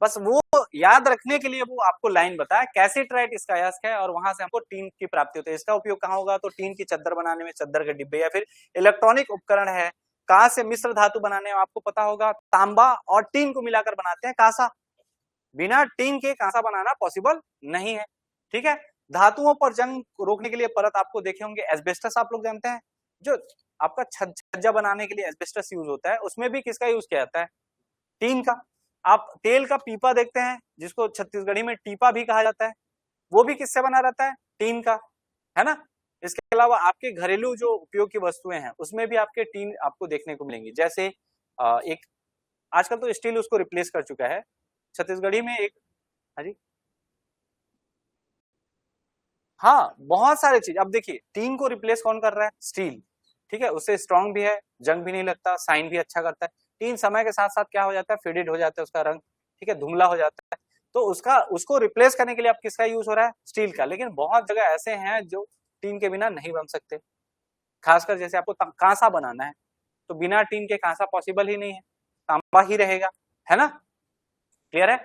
बस वो याद रखने के लिए वो आपको लाइन बताया, कैसेटराइट इसका अयस्क है और वहां से हमको टीन की प्राप्ति होती है। इसका उपयोग कहाँ होगा, तो टीन की चद्दर बनाने में, चद्दर के डिब्बे, या फिर इलेक्ट्रॉनिक उपकरण है। कहाँ से मिश्र धातु बनाने में आपको पता होगा, तांबा और टीन को मिलाकर बनाते हैं कांसा। बिना टीन के कांसा बनाना पॉसिबल नहीं है। ठीक है, धातुओं पर जंग रोकने के लिए परत आपको देखे होंगे, एस्बेस्टस आप लोग जानते हैं, जो आपका छज्जा बनाने के लिए एस्बेस्टस यूज होता है, उसमें भी किसका यूज किया जाता है, टीन का। आप तेल का पीपा देखते हैं, जिसको छत्तीसगढ़ी में टीपा भी कहा जाता है, वो भी किससे बना रहता है, टीन का, है ना। इसके अलावा आपके घरेलू जो उपयोग की वस्तुएं हैं उसमें भी आपके टीन आपको देखने को मिलेंगी। जैसे एक आजकल तो स्टील उसको रिप्लेस कर चुका है, छत्तीसगढ़ी में एक, हाँ जी, हाँ बहुत सारे चीज। अब देखिए टीन को रिप्लेस कौन कर रहा है, स्टील। ठीक है, उससे स्ट्रांग भी है, जंग भी नहीं लगता, साइन भी अच्छा करता है। टीन समय के साथ साथ क्या हो जाता है, फेडेड हो जाता है उसका रंग, ठीक है, धुंधला हो जाता है। तो उसको रिप्लेस करने के लिए अब किसका यूज हो रहा है, स्टील का। लेकिन बहुत जगह ऐसे हैं जो टीन के बिना नहीं बन सकते, खासकर जैसे आपको कांसा बनाना है, तो बिना टीन के कांसा पॉसिबल ही नहीं है, तांबा ही रहेगा, है ना। क्लियर है।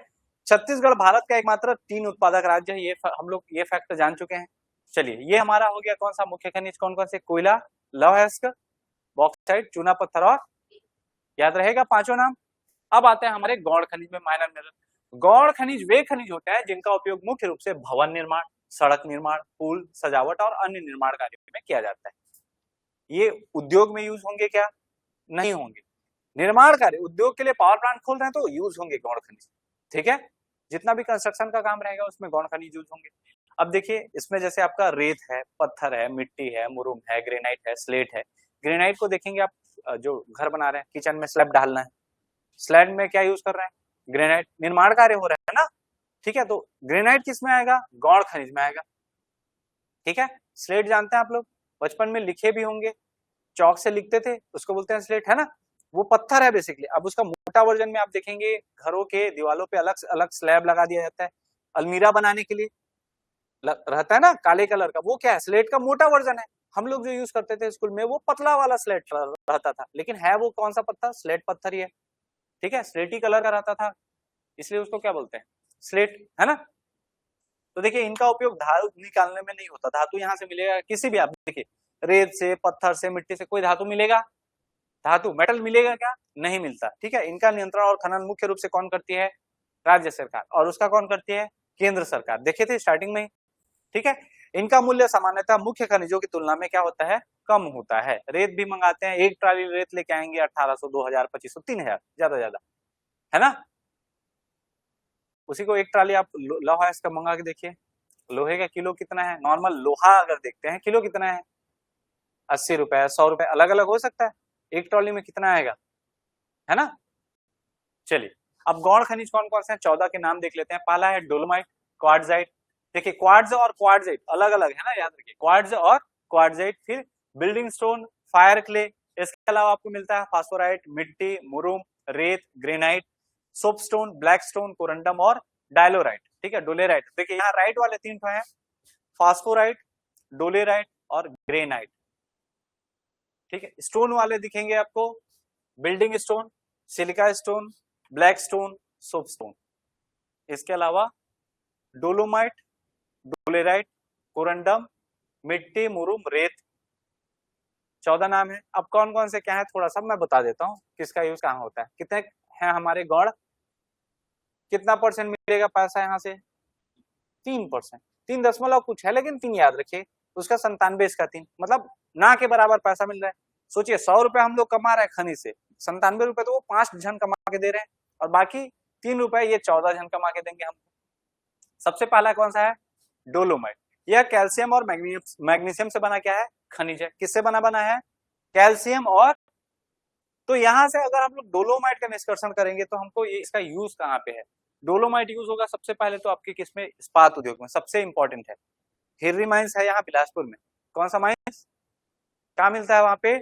छत्तीसगढ़ भारत का एकमात्र टीन उत्पादक राज्य है, ये हम लोग ये फैक्ट जान चुके हैं। चलिए ये हमारा हो गया कौन सा मुख्य खनिज, कौन कौन से, कोयला, लौह अयस्क, बॉक्साइट, चूना पत्थर, और याद रहेगा पांचों नाम। अब आते हैं हमारे गौण खनिज में, माइनर मिनरल। गौण खनिज वे खनिज होते हैं जिनका उपयोग मुख्य रूप से भवन निर्माण, सड़क निर्माण, पुल, सजावट और अन्य निर्माण कार्यों में किया जाता है। ये उद्योग में यूज होंगे क्या, नहीं होंगे। निर्माण कार्य, उद्योग के लिए पावर प्लांट खोल रहे हैं तो यूज होंगे गौण खनिज। ठीक है, जितना भी कंस्ट्रक्शन का काम रहेगा उसमें गौण खनिज यूज होंगे। अब देखिए इसमें जैसे आपका रेत है, पत्थर है, मिट्टी है, मुरुम है, ग्रेनाइट है, स्लेट है। ग्रेनाइट को देखेंगे आप, जो घर बना रहे हैं, किचन में स्लैब डालना है, स्लैब में क्या यूज कर रहे हैं, ग्रेनाइट, निर्माण कार्य हो रहा है ना। ठीक है, तो ग्रेनाइट किस में आएगा, गौण खनिज में आएगा। ठीक है, स्लेट जानते हैं आप लोग, बचपन में लिखे भी होंगे, चौक से लिखते थे, उसको बोलते हैं स्लेट, है ना। वो पत्थर है बेसिकली। अब उसका मोटा वर्जन में आप देखेंगे घरों के दीवालों पे अलग अलग स्लैब लगा दिया जाता है, अलमीरा बनाने के लिए रहता है ना काले कलर का, वो क्या है, स्लेट का मोटा वर्जन है। हम लोग जो यूज करते थे स्कूल में वो पतला वाला स्लेट रहता था, लेकिन है वो कौन सा पत्थर, स्लेट पत्थर ही है। ठीक है, स्लेटी कलर का रहता था, इसलिए उसको क्या बोलते हैं, स्लेट, है ना। तो देखिए इनका उपयोग धातु निकालने में नहीं होता, धातु यहाँ से मिलेगा किसी भी, आप देखिए रेत से, पत्थर से, मिट्टी से कोई धातु मिलेगा, धातु मेटल मिलेगा क्या, नहीं मिलता। ठीक है, इनका नियंत्रण और खनन मुख्य रूप से कौन करती है, राज्य सरकार, और उसका कौन करती है, केंद्र सरकार। देखे थे स्टार्टिंग में। ठीक है, इनका मूल्य सामान्यतः मुख्य खनिजों की तुलना में क्या होता है, कम होता है। रेत भी मंगाते हैं, एक ट्राली रेत लेके आएंगे 1800, 2000, 2500, 3000, ज्यादा ज्यादा, है ना। उसी को एक ट्राली आप लोहा अयस्क मंगा के देखिए, लोहे का किलो कितना है, नॉर्मल लोहा अगर देखते हैं किलो कितना है, 80 रुपए, 100 रुपए, अलग अलग हो सकता है। एक ट्रॉली में कितना आएगा, है ना। चलिए अब गौण खनिज कौन कौन से हैं, 14 के नाम देख लेते हैं। पहला है डोलोमाइट, क्वार्ट्जाइट। देखिए क्वार्ट्ज और क्वार्ट्जाइट अलग अलग है ना, याद रखिए, क्वार्ट्ज और क्वार्ट्जाइट। फिर बिल्डिंग स्टोन, फायर क्ले। इसके अलावा आपको मिलता है फास्फोराइट, मिट्टी, मुरुम, रेत, granite, soapstone, black stone, corundum और डायलोराइट। ठीक है, डोलेराइट। देखिए यहाँ राइट वाले 3 है, फास्फोराइट, डोलेराइट और ग्रेनाइट। ठीक है, स्टोन वाले दिखेंगे आपको, building stone, silica stone, black stone, soapstone. इसके अलावा डोलोमाइट, डोलेराइट, कोरंडम, मिट्टी, मुरुम, रेत, 14 नाम है। अब कौन कौन से क्या है थोड़ा सा मैं बता देता हूँ, किसका यूज कहाँ होता है। कितने हैं हमारे गौड़, कितना परसेंट मिलेगा पैसा यहाँ से, 3%, 3 दशमलव कुछ है, लेकिन 3 याद रखिए, उसका 97, इसका 3, मतलब ना के बराबर पैसा मिल रहा है। सोचिए 100 रुपए हम लोग कमा रहे हैं खनिज से, 97 रुपए तो वो 5 जन कमा के दे रहे हैं, और बाकी 3 रुपए ये 14 जन कमा के देंगे हमको। सबसे पहला कौन सा है, डोलोमाइट। यह कैल्शियम और मैग्नीशियम से बना क्या है, खनिज है। किससे बना है, कैल्शियम और, तो यहां से अगर हम लोग डोलोमाइट का निष्कर्षण करेंगे तो हमको ये इसका यूज कहाँ पे है, डोलोमाइट यूज होगा सबसे पहले तो आपके किसमें, इस्पात उद्योग में, सबसे इंपॉर्टेंट है। हिर्री माइंस है यहाँ बिलासपुर में। कौन सा माइंस, क्या मिलता है वहां पे,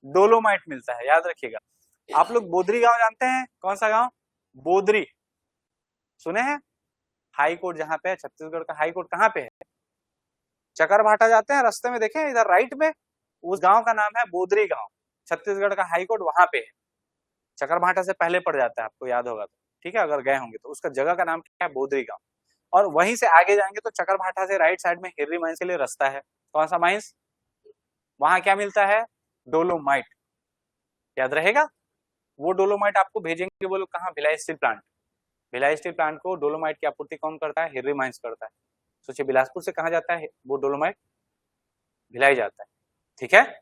डोलोमाइट मिलता है, याद रखिएगा। आप लोग बोदरी गांव जानते हैं, कौन सा गांव, बोदरी, सुने हैं, हाई कोर्ट जहां पे है, छत्तीसगढ़ का हाई कोर्ट कहाँ पे है, चकरभाटा जाते हैं रास्ते में, देखें इधर राइट में, उस गांव का नाम है बोदरी गांव, छत्तीसगढ़ का हाई कोर्ट वहां पे है। चकरभाटा से पहले पड़ जाता है, आपको याद होगा तो, ठीक है, अगर गए होंगे तो। उसका जगह का नाम क्या है, बोदरी गांव। और वहीं से आगे जाएंगे तो चकरभाटा से राइट साइड में हिर्री माइंस के लिए रास्ता है। कौन सा माइंस, वहां क्या मिलता है, डोलोमाइट, याद रहेगा। वो डोलोमाइट आपको भेजेंगे, वो लोग कहाँ, Bhilai steel plant. Bhilai steel plant को डोलोमाइट की आपूर्ति कौन करता है, हिर्री माइंस करता है। सोचिए बिलासपुर से कहाँ जाता है वो डोलोमाइट, भिलाई जाता है, ठीक है।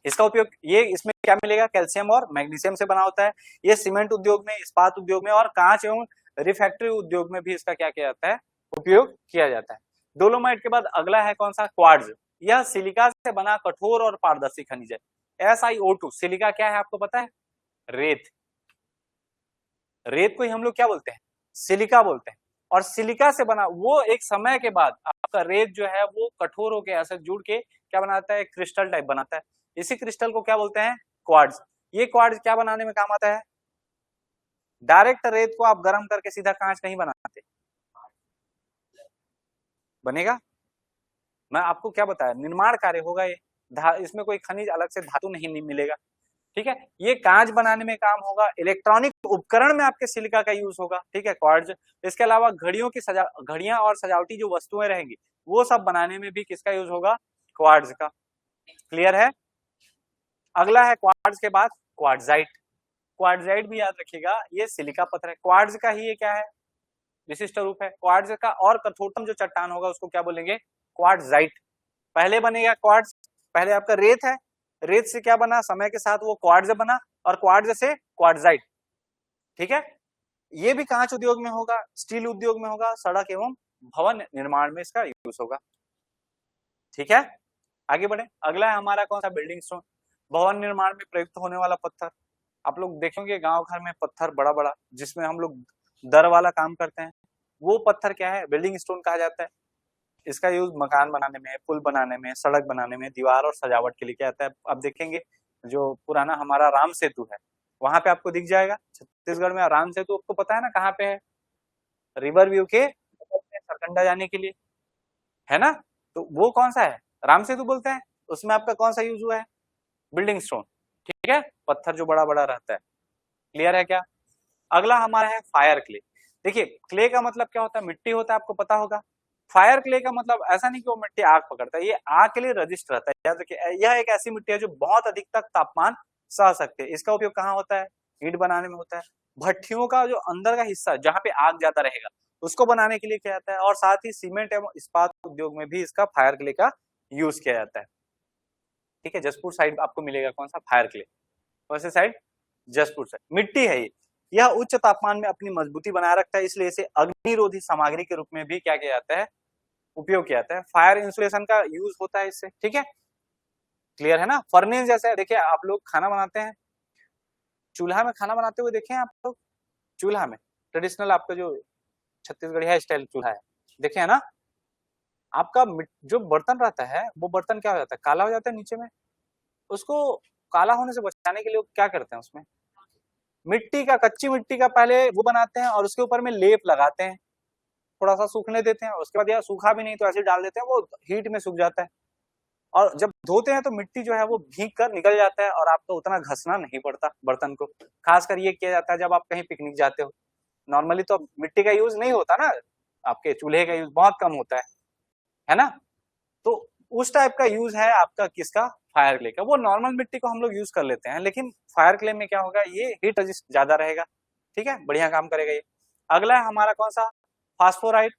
इसका उपयोग, ये इसमें क्या मिलेगा, कैल्शियम और मैग्नीशियम से बना होता है। ये सीमेंट उद्योग में, इस्पात उद्योग में और कांच एवं रिफैक्ट्री उद्योग में भी इसका क्या किया जाता है, उपयोग किया जाता है। डोलोमाइट के बाद अगला है कौन सा, क्वार्ट्ज। यह सिलिका से बना कठोर और पारदर्शी खनिज है। SiO2, सिलिका क्या है आपको पता है, रेत। रेत को ही हम लोग क्या बोलते हैं, सिलिका बोलते हैं। और सिलिका से बना, वो एक समय के बाद आपका रेत जो है वो कठोर होकर ऐसे जुड़ के क्या बनाता है, क्रिस्टल टाइप बनाता है। इसी क्रिस्टल को क्या बोलते हैं, क्वार्ट्ज। ये क्वार्ट्ज क्या बनाने में काम आता है, डायरेक्ट रेत को आप गर्म करके सीधा कांच नहीं बनाते, बनेगा, मैं आपको क्या बताया, निर्माण कार्य होगा ये, इसमें कोई खनिज अलग से धातु नहीं मिलेगा, ठीक है। ये कांच बनाने में काम होगा, इलेक्ट्रॉनिक उपकरण में आपके सिलिका का यूज होगा, ठीक है, क्वार्ट्ज। इसके अलावा घड़ियों की घड़ियां और सजावटी जो वस्तुएं रहेंगी वो सब बनाने में भी किसका यूज होगा, क्वार्ट्ज का। क्लियर है। अगला है क्वार्ट्ज के बाद क्वार्ट्जाइट। क्वार्ट्जाइट भी याद रखिएगा, ये सिलिका पत्थर है, क्वार्ट्ज का ही ये क्या है, विशिष्ट रूप है। क्वार्ट्ज का और कठोरतम जो चट्टान होगा उसको क्या बोलेंगे, क्वार्ट्जाइट। पहले बनेगा क्वार्ट्ज, पहले आपका रेत है, रेत से क्या बना, समय के साथ वो क्वार्ट्ज बना, और क्वार्ट्ज से क्वार्ट्जाइट, ठीक है। ये भी कांच उद्योग में होगा, स्टील उद्योग में होगा, सड़क एवं भवन निर्माण में इसका यूज होगा, ठीक है। आगे बढ़े, अगला है हमारा कौन सा, बिल्डिंग स्टोन। भवन निर्माण में प्रयुक्त होने वाला पत्थर। आप लोग देखेंगे गांव घर में पत्थर बड़ा बड़ा, जिसमें हम लोग दर वाला काम करते हैं, वो पत्थर क्या है, बिल्डिंग स्टोन कहा जाता है। इसका यूज मकान बनाने में, पुल बनाने में, सड़क बनाने में, दीवार और सजावट के लिए क्या आता है। आप देखेंगे जो पुराना हमारा राम सेतु है, वहां पे आपको दिख जाएगा, छत्तीसगढ़ में राम सेतु आपको पता है ना कहाँ पे है, रिवर व्यू के सरकंडा जाने के लिए, है ना। तो वो कौन सा है, राम सेतु बोलते हैं। उसमें आपका कौन सा यूज हुआ है, बिल्डिंग स्टोन, ठीक है, पत्थर जो बड़ा बड़ा रहता है। क्लियर है क्या। अगला हमारा है फायर क्ले। देखिए क्ले का मतलब क्या होता है, मिट्टी होता है, आपको पता होगा। फायर क्ले का मतलब ऐसा नहीं कि वो मिट्टी आग पकड़ता है, ये आग के लिए रजिस्ट रहता है, याद रखिए। यह एक ऐसी मिट्टी है जो बहुत अधिक तक तापमान सह सकते हैं। इसका उपयोग कहाँ होता है, ईंट बनाने में होता है। भट्ठियों का जो अंदर का हिस्सा जहाँ पे आग ज्यादा रहेगा उसको बनाने के लिए किया जाता है, और साथ ही सीमेंट एवं इस्पात उद्योग में भी इसका फायर क्ले का यूज किया जाता है, ठीक है। जसपुर साइड आपको मिलेगा कौन सा, फायर क्ले, कौन से साइड, जसपुर साइड। मिट्टी है ये, यह उच्च तापमान में अपनी मजबूती बनाए रखता है, इसलिए इसे अग्निरोधी सामग्री के रूप में भी क्या किया जाता है, उपयोग किया जाता है। फायर इंसुलेशन का यूज होता है इससे, ठीक है। क्लियर है ना। फर्नेस जैसे देखिए आप लोग खाना बनाते हैं, चूल्हा में खाना बनाते हुए देखे हैं आप लोग, चूल्हा में ट्रेडिशनल आपका जो छत्तीसगढ़िया स्टाइल चूल्हा है, देखे है ना। आपका जो बर्तन रहता है वो बर्तन क्या हो जाता है, काला हो जाता है नीचे में। उसको काला होने से बचाने के लिए क्या करते हैं, उसमें मिट्टी का, कच्ची मिट्टी का पहले वो बनाते हैं और उसके ऊपर में लेप लगाते हैं, थोड़ा सा सूखने देते हैं, उसके बाद या सूखा भी नहीं तो ऐसे डाल देते हैं, वो हीट में सूख जाता है। और जब धोते हैं तो मिट्टी जो है वो भीग कर निकल जाता है, और आपको उतना घसना नहीं पड़ता बर्तन को। खासकर ये किया जाता है जब आप कहीं पिकनिक जाते हो। नॉर्मली तो मिट्टी का यूज नहीं होता ना, आपके चूल्हे का यूज बहुत कम होता है ना। तो उस टाइप का यूज है आपका किसका, फायर क्ले का। वो नॉर्मल मिट्टी को हम लोग यूज कर लेते हैं, लेकिन फायर क्ले में क्या होगा, ये हीट रेजिस्ट ज्यादा रहेगा, ठीक है, बढ़िया काम करेगा ये। अगला है हमारा कौन सा, फास्फोराइट।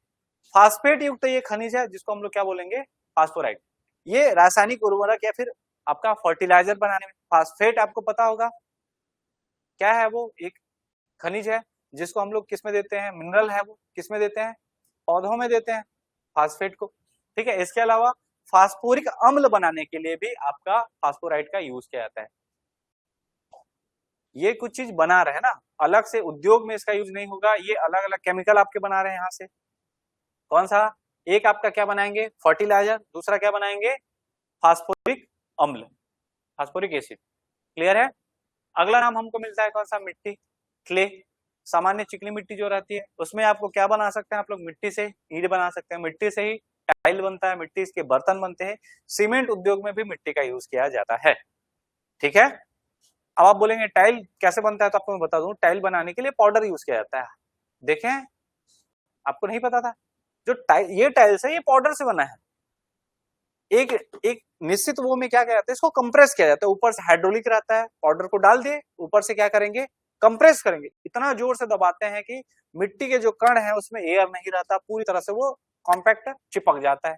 फास्फेट युक्त ये खनिज है जिसको हम लोग क्या बोलेंगे, फास्फोराइट। ये रासायनिक उर्वरक या फिर आपका फर्टिलाइजर बनाने में, फास्फेट आपको पता होगा क्या है, वो एक खनिज है जिसको हम लोग किस में देते हैं, मिनरल है, वो किस में देते हैं, पौधों में देते हैं फास्फेट को, ठीक है। इसके अलावा फास्फोरिक अम्ल बनाने के लिए भी आपका फास्फोराइट का यूज किया जाता है। ये कुछ चीज बना रहे हैं ना, अलग से उद्योग में इसका यूज नहीं होगा, ये अलग अलग केमिकल आपके बना रहे हैं यहाँ से। कौन सा? एक आपका क्या बनाएंगे? फर्टिलाइजर, दूसरा क्या बनाएंगे? फास्फोरिक अम्ल, फास्फोरिक एसिड। क्लियर है? अगला नाम हमको मिलता है कौन सा? मिट्टी, क्ले। सामान्य चिकनी मिट्टी जो रहती है उसमें आपको क्या बना सकते हैं आप लोग? मिट्टी से ईंट बना सकते हैं, मिट्टी से ही टाइल बनता है, मिट्टी के बर्तन बनते हैं। सीमेंट उद्योग में भी मिट्टी का यूज किया जाता है। ठीक है? अब आप बोलेंगे टाइल कैसे बनता है, तो आपको मैं बता दूं, टाइल बनाने के लिए पाउडर यूज किया जाता है। देखें, आपको नहीं पता था? जो टाइल, ये टाइल्स है, ये पाउडर से बना है। एक एक निश्चित वो में क्या किया जाता है, इसको कंप्रेस किया जाता है, ऊपर से हाइड्रोलिक रहता है, पाउडर को डाल दिए, ऊपर से क्या करेंगे? कंप्रेस करेंगे, इतना जोर से दबाते हैं कि मिट्टी के जो कण है उसमें एयर नहीं रहता, पूरी तरह से वो कॉम्पैक्ट चिपक जाता है।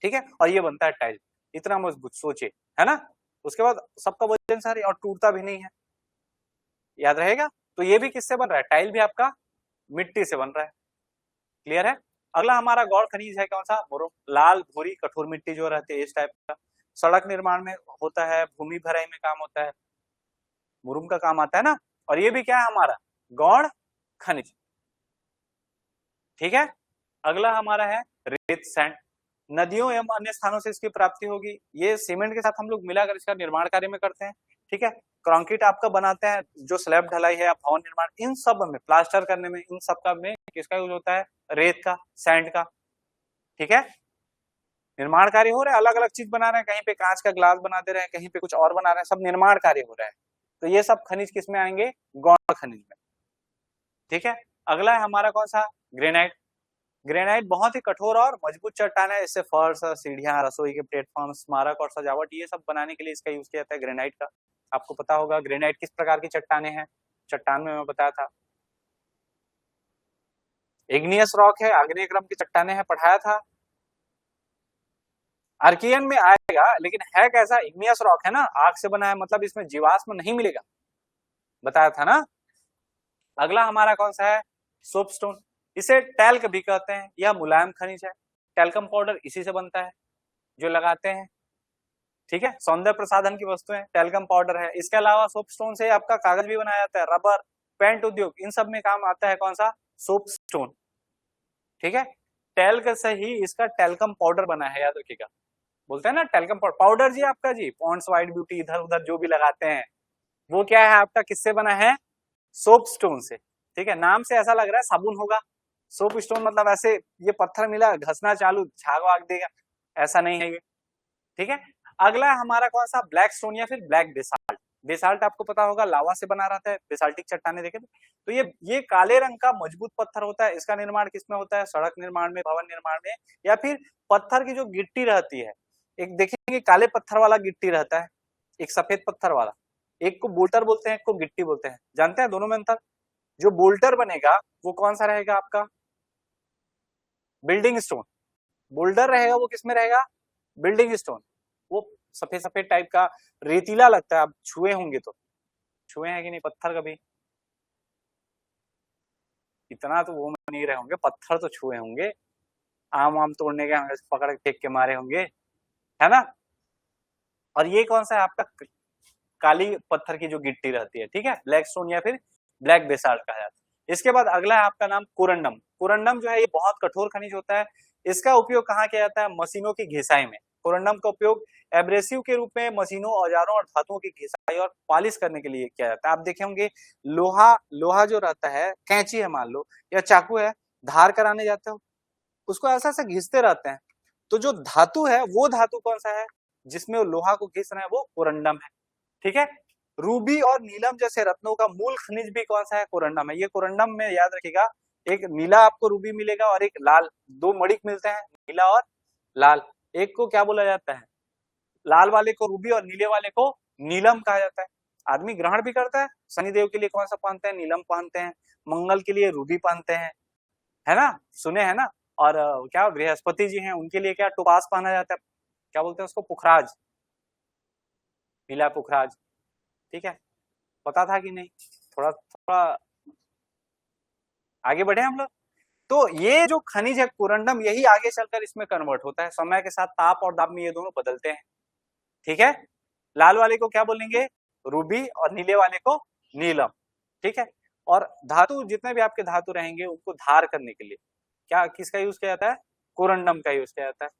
ठीक है? और ये बनता है टाइल। इतना मजबूत, सोचे, है ना? उसके बाद सबका वजन सारी और टूटता भी नहीं है, याद रहेगा? तो ये भी किससे बन रहा है? टाइल भी आपका मिट्टी से बन रहा है। क्लियर है? अगला हमारा गौण खनिज है कौन सा? मुरुम, लाल भूरी कठोर मिट्टी जो रहती है इस टाइप का, सड़क निर्माण में होता है, भूमि भराई में काम होता है, मुरुम का काम आता है ना। और ये भी क्या है हमारा? गौण खनिज। ठीक है? अगला हमारा है रेत, सैंड। नदियों एवं अन्य स्थानों से इसकी प्राप्ति होगी। ये सीमेंट के साथ हम लोग मिलाकर इसका निर्माण कार्य में करते हैं। ठीक है? कंक्रीट आपका बनाते हैं, जो स्लैब ढलाई है, भवन निर्माण, इन सब में, प्लास्टर करने में, इन सब का में किसका यूज होता है? रेत का, सैंड का। ठीक है? निर्माण कार्य हो रहा है, अलग अलग चीज बना रहे हैं, कहीं पे कांच का ग्लास बना दे रहे हैं, कहीं पे कुछ और बना रहे हैं, सब निर्माण कार्य हो रहा है। तो ये सब खनिज किस में आएंगे? गौण खनिज में। ठीक है? अगला है हमारा कौन सा? ग्रेनाइट। ग्रेनाइट बहुत ही कठोर और मजबूत चट्टान है, इससे फर्श, सीढ़ियां, रसोई के प्लेटफॉर्म, स्मारक और सजावट, ये सब बनाने के लिए इसका यूज किया जाता है ग्रेनाइट का। आपको पता होगा ग्रेनाइट किस प्रकार की चट्टाने हैं? चट्टान में मैं बताया था, इग्नियस रॉक है, आग्नेय क्रम की चट्टाने हैं, पढ़ाया था। आर्कियन में आएगा, लेकिन है कैसा? इग्नियस रॉक है ना, आग से बना है, मतलब इसमें जीवाश्म नहीं मिलेगा, बताया था ना। अगला हमारा कौन सा है? सोपस्टोन। इसे टैल्क भी कहते हैं, यह मुलायम खनिज है। टैल्कम पाउडर इसी से बनता है, जो लगाते हैं। ठीक है? सौंदर्य प्रसाधन की वस्तुएं टैल्कम पाउडर है। इसके अलावा सोपस्टोन से आपका कागज भी बनाया जाता है, रबर, पेंट उद्योग, इन सब में काम आता है कौन सा? सोपस्टोन। ठीक है? टैल्क से ही इसका टैल्कम पाउडर बना है, याद रखिएगा। बोलते हैं ना टैल्कम पाउडर जी, आपका जी पॉन्ड्स व्हाइट ब्यूटी इधर उधर जो भी लगाते हैं, वो क्या है आपका? किससे बना है? सोपस्टोन से। ठीक है? नाम से ऐसा लग रहा है साबुन होगा, सोप स्टोन मतलब ऐसे ये पत्थर मिला, घसना चालू, झाग वाग देगा, ऐसा नहीं है ये। ठीक है? अगला हमारा कौन सा? ब्लैक स्टोन या फिर ब्लैक बेसाल्ट। बेसाल्ट आपको पता होगा लावा से बना रहता है, बेसाल्टिक चट्टाने देखे तो ये काले रंग का मजबूत पत्थर होता है। इसका निर्माण किसमें होता है? सड़क निर्माण में, भवन निर्माण में, या फिर पत्थर की जो गिट्टी रहती है, एक देखेंगे काले पत्थर वाला गिट्टी रहता है, एक सफेद पत्थर वाला, एक को बोल्टर बोलते हैं, एक को गिट्टी बोलते हैं, जानते हैं दोनों में अंतर? जो बोल्टर बनेगा वो कौन सा रहेगा आपका? Building stone. बोल्डर रहेगा वो किसमें रहेगा? Building stone. वो सफेद सफेद टाइप का रेतीला लगता है, आप छुए होंगे तो, छुए हैं कि नहीं पत्थर कभी? इतना तो वो नहीं रहे होंगे, पत्थर तो छुए होंगे, आम तोड़ने के पकड़ फेंक के मारे होंगे, है ना? और ये कौन सा है आपका? काली पत्थर की जो गिट्टी रहती है। ठीक है? ब्लैक स्टोन या फिर ब्लैक बेसाल्ट कहा जाता है। इसके बाद अगला है आपका नाम कोरंडम। कोरंडम जो है ये बहुत कठोर खनिज होता है। इसका उपयोग कहाँ किया जाता है? मशीनों की घिसाई में। कोरंडम का उपयोग एब्रेसिव के रूप में मशीनों, औजारों और धातुओं की घिसाई और पॉलिश करने के लिए किया जाता है। आप देखे होंगे लोहा जो रहता है, कैंची है मान लो, या चाकू है, धार कराने जाते हो, उसको ऐसा ऐसा घिसते रहते हैं। तो जो धातु है वो धातु कौन सा है जिसमें वो लोहा को घिस रहे हैं? वो कोरंडम है। ठीक है? रूबी और नीलम जैसे रत्नों का मूल खनिज भी कौन सा है? कोरंडम है। ये कोरंडम में याद रखिएगा, एक नीला आपको रूबी मिलेगा और एक लाल, दो मणिक मिलते हैं, नीला और लाल। एक को क्या बोला जाता है? लाल वाले को रूबी और नीले वाले को नीलम कहा जाता है। आदमी ग्रहण भी करता है, शनिदेव के लिए कौन सा पहनते हैं? नीलम पहनते हैं। मंगल के लिए रूबी पहनते हैं, है ना? सुने हैं ना? और क्या बृहस्पति जी हैं, उनके लिए क्या टोपास पहना जाता है, क्या बोलते हैं उसको? पुखराज, नीला पुखराज। ठीक है? पता था कि नहीं? थोड़ा थोड़ा आगे बढ़े हम लोग। तो ये जो खनिज है कोरंडम, यही आगे चलकर इसमें कन्वर्ट होता है। समय के साथ ताप और दाब में ये दोनों बदलते हैं। ठीक है? लाल वाले को क्या बोलेंगे? रूबी और नीले वाले को नीलम। ठीक है, और धातु जितने भी आपके धातु रहेंगे उनको धार करने के लिए क्या किसका यूज किया जाता है? कोरंडम का यूज किया जाता है।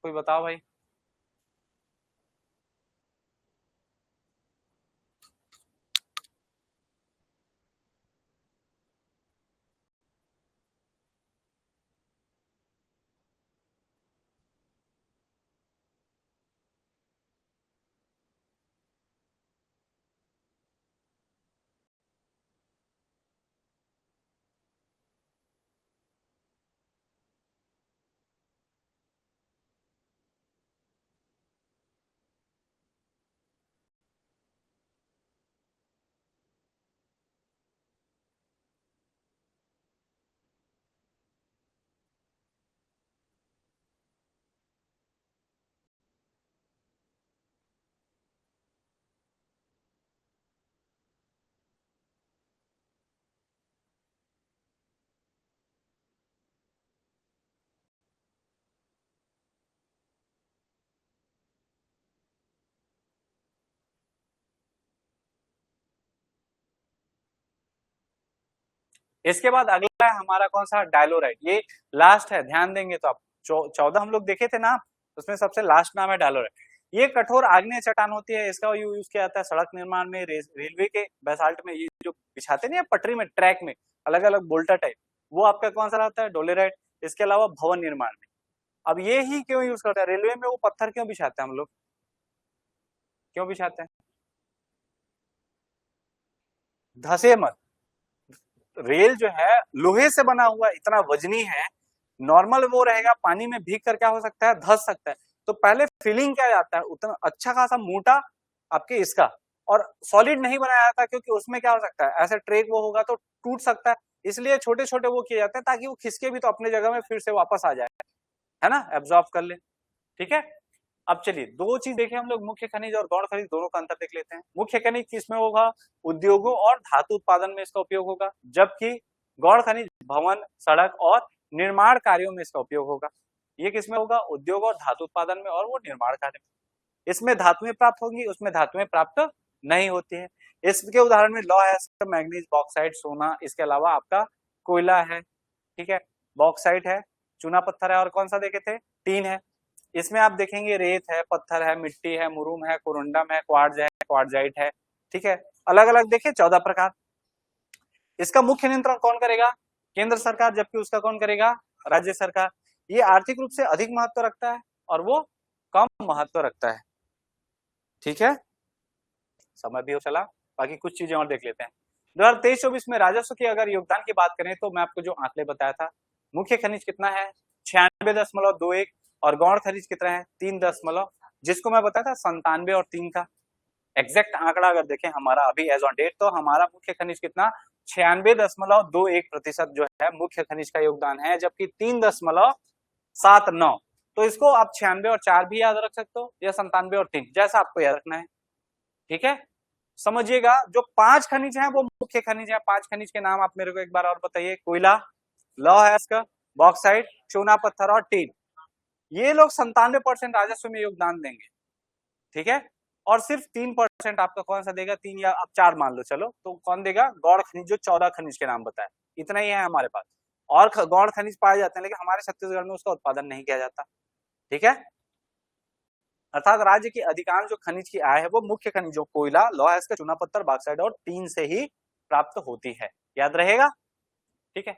कोई बताओ भाई। इसके बाद अगला है हमारा कौन सा? डायलोराइट। ये लास्ट है, ध्यान देंगे तो आप 14 हम लोग देखे थे ना, उसमें सबसे लास्ट नाम है डायलोराइट। ये कठोर आग्नेय चट्टान होती है, इसका यूज किया जाता है सड़क निर्माण में, रेलवे के बेसाल्ट में, ये जो बिछाते नहीं है पटरी में, ट्रैक में, अलग अलग बोल्टा टाइप, वो आपका कौन सा रहता है? डोलेराइट। इसके अलावा भवन निर्माण में। अब ये ही क्यों यूज करते हैं? रेलवे में वो पत्थर क्यों बिछाते हैं हम लोग? क्यों बिछाते हैं? धसे मत। रेल जो है लोहे से बना हुआ, इतना वजनी है, नॉर्मल वो रहेगा पानी में भीग कर क्या हो सकता है? धस सकता है। तो पहले फिलिंग क्या जाता है? उतना अच्छा खासा मोटा आपके इसका, और सॉलिड नहीं बनाया जाता क्योंकि उसमें क्या हो सकता है? ऐसे ट्रेक वो होगा तो टूट सकता है, इसलिए छोटे छोटे वो किए जाते हैं ताकि वो खिसके भी तो अपने जगह में फिर से वापस आ जाए, है ना, एब्जॉर्ब कर ले। ठीक है, अब चलिए दो चीज देखें हम लोग, मुख्य खनिज और गौण खनिज, दोनों का अंतर देख लेते हैं। मुख्य खनिज किसमें होगा? उद्योगों और धातु उत्पादन में इसका उपयोग होगा, जबकि गौण खनिज भवन, सड़क और निर्माण कार्यों में इसका उपयोग होगा। ये किसमें होगा? उद्योग और धातु उत्पादन में, और वो निर्माण कार्य में। इसमें धातुएं प्राप्त होंगी, उसमें धातुएं प्राप्त नहीं होती है। इसके उदाहरण में लौह है, मैग्नीज, बॉक्साइट, सोना, इसके अलावा आपका कोयला है, ठीक है, बॉक्साइट है, चूना पत्थर है, और कौन सा देखे थे? टीन है। इसमें आप देखेंगे रेत है, पत्थर है, मिट्टी है, मुरूम है, कोरुंडम है, क्वार्ट्ज है, क्वार्ट्जाइट है। ठीक है, अलग अलग देखे 14 प्रकार। इसका मुख्य नियंत्रण कौन करेगा? केंद्र सरकार, जबकि उसका कौन करेगा? राज्य सरकार। ये आर्थिक रूप से अधिक महत्व रखता है और वो कम महत्व रखता है। ठीक है, समय भी हो चला, बाकी कुछ चीजें और देख लेते हैं। 2023-24 में राजस्व की अगर योगदान की बात करें तो मैं आपको जो आंकड़े बताया था, मुख्य खनिज कितना है? 96.21, और गौण खनिज कितना है? 3 जिसको मैं बताया था 97 और 3 का एग्जैक्ट आंकड़ा अगर देखें हमारा अभी एज ऑन डेट, तो हमारा मुख्य खनिज कितना? 96.21% जो है मुख्य खनिज का योगदान है, जबकि 3.79। तो इसको आप 96 और 4 भी याद रख सकते हो, या 97 और 3, जैसा आपको याद रखना है। ठीक है, समझिएगा जो 5 खनिज हैं वो मुख्य खनिज है। 5 खनिज के नाम आप मेरे को एक बार और बताइए। कोयला, लौह है इसका, बॉक्साइट, चूना पत्थर और टीन। ये लोग 97% राजस्व में योगदान देंगे। ठीक है, और सिर्फ 3% आपका कौन सा देगा? 3 या आप 4 मान लो, चलो, तो कौन देगा? गौण खनिज, जो 14 खनिज के नाम बताए, इतना ही है हमारे पास। और गौण खनिज पाए जाते हैं, लेकिन हमारे छत्तीसगढ़ में उसका उत्पादन नहीं किया जाता। ठीक है, अर्थात राज्य की अधिकांश जो खनिज की आय है वो मुख्य खनिजों कोयला, लौह, चूना पत्थर, बॉक्साइट और टीन से ही प्राप्त होती है। याद रहेगा? ठीक है,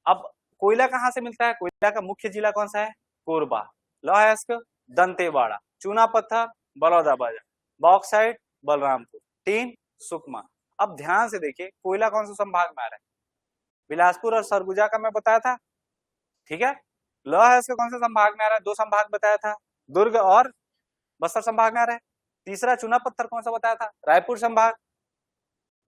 अब कोयला कहां से मिलता है? कोयला का मुख्य जिला कौन सा है? कोरबा। लौह, दंतेवाड़ा। चूना पत्थर, बलौदाबाजार। बॉक्साइट, बलरामपुर। टीन, सुकमा। अब ध्यान से देखिए, कोयला कौन से संभाग में आ रहा है? बिलासपुर और सरगुजा का मैं बताया था। ठीक है, लौह कौन से संभाग में आ रहा है? 2 संभाग बताया था, दुर्ग और बस्तर संभाग में आ रहा है। तीसरा चूना पत्थर कौन सा बताया था? रायपुर संभाग।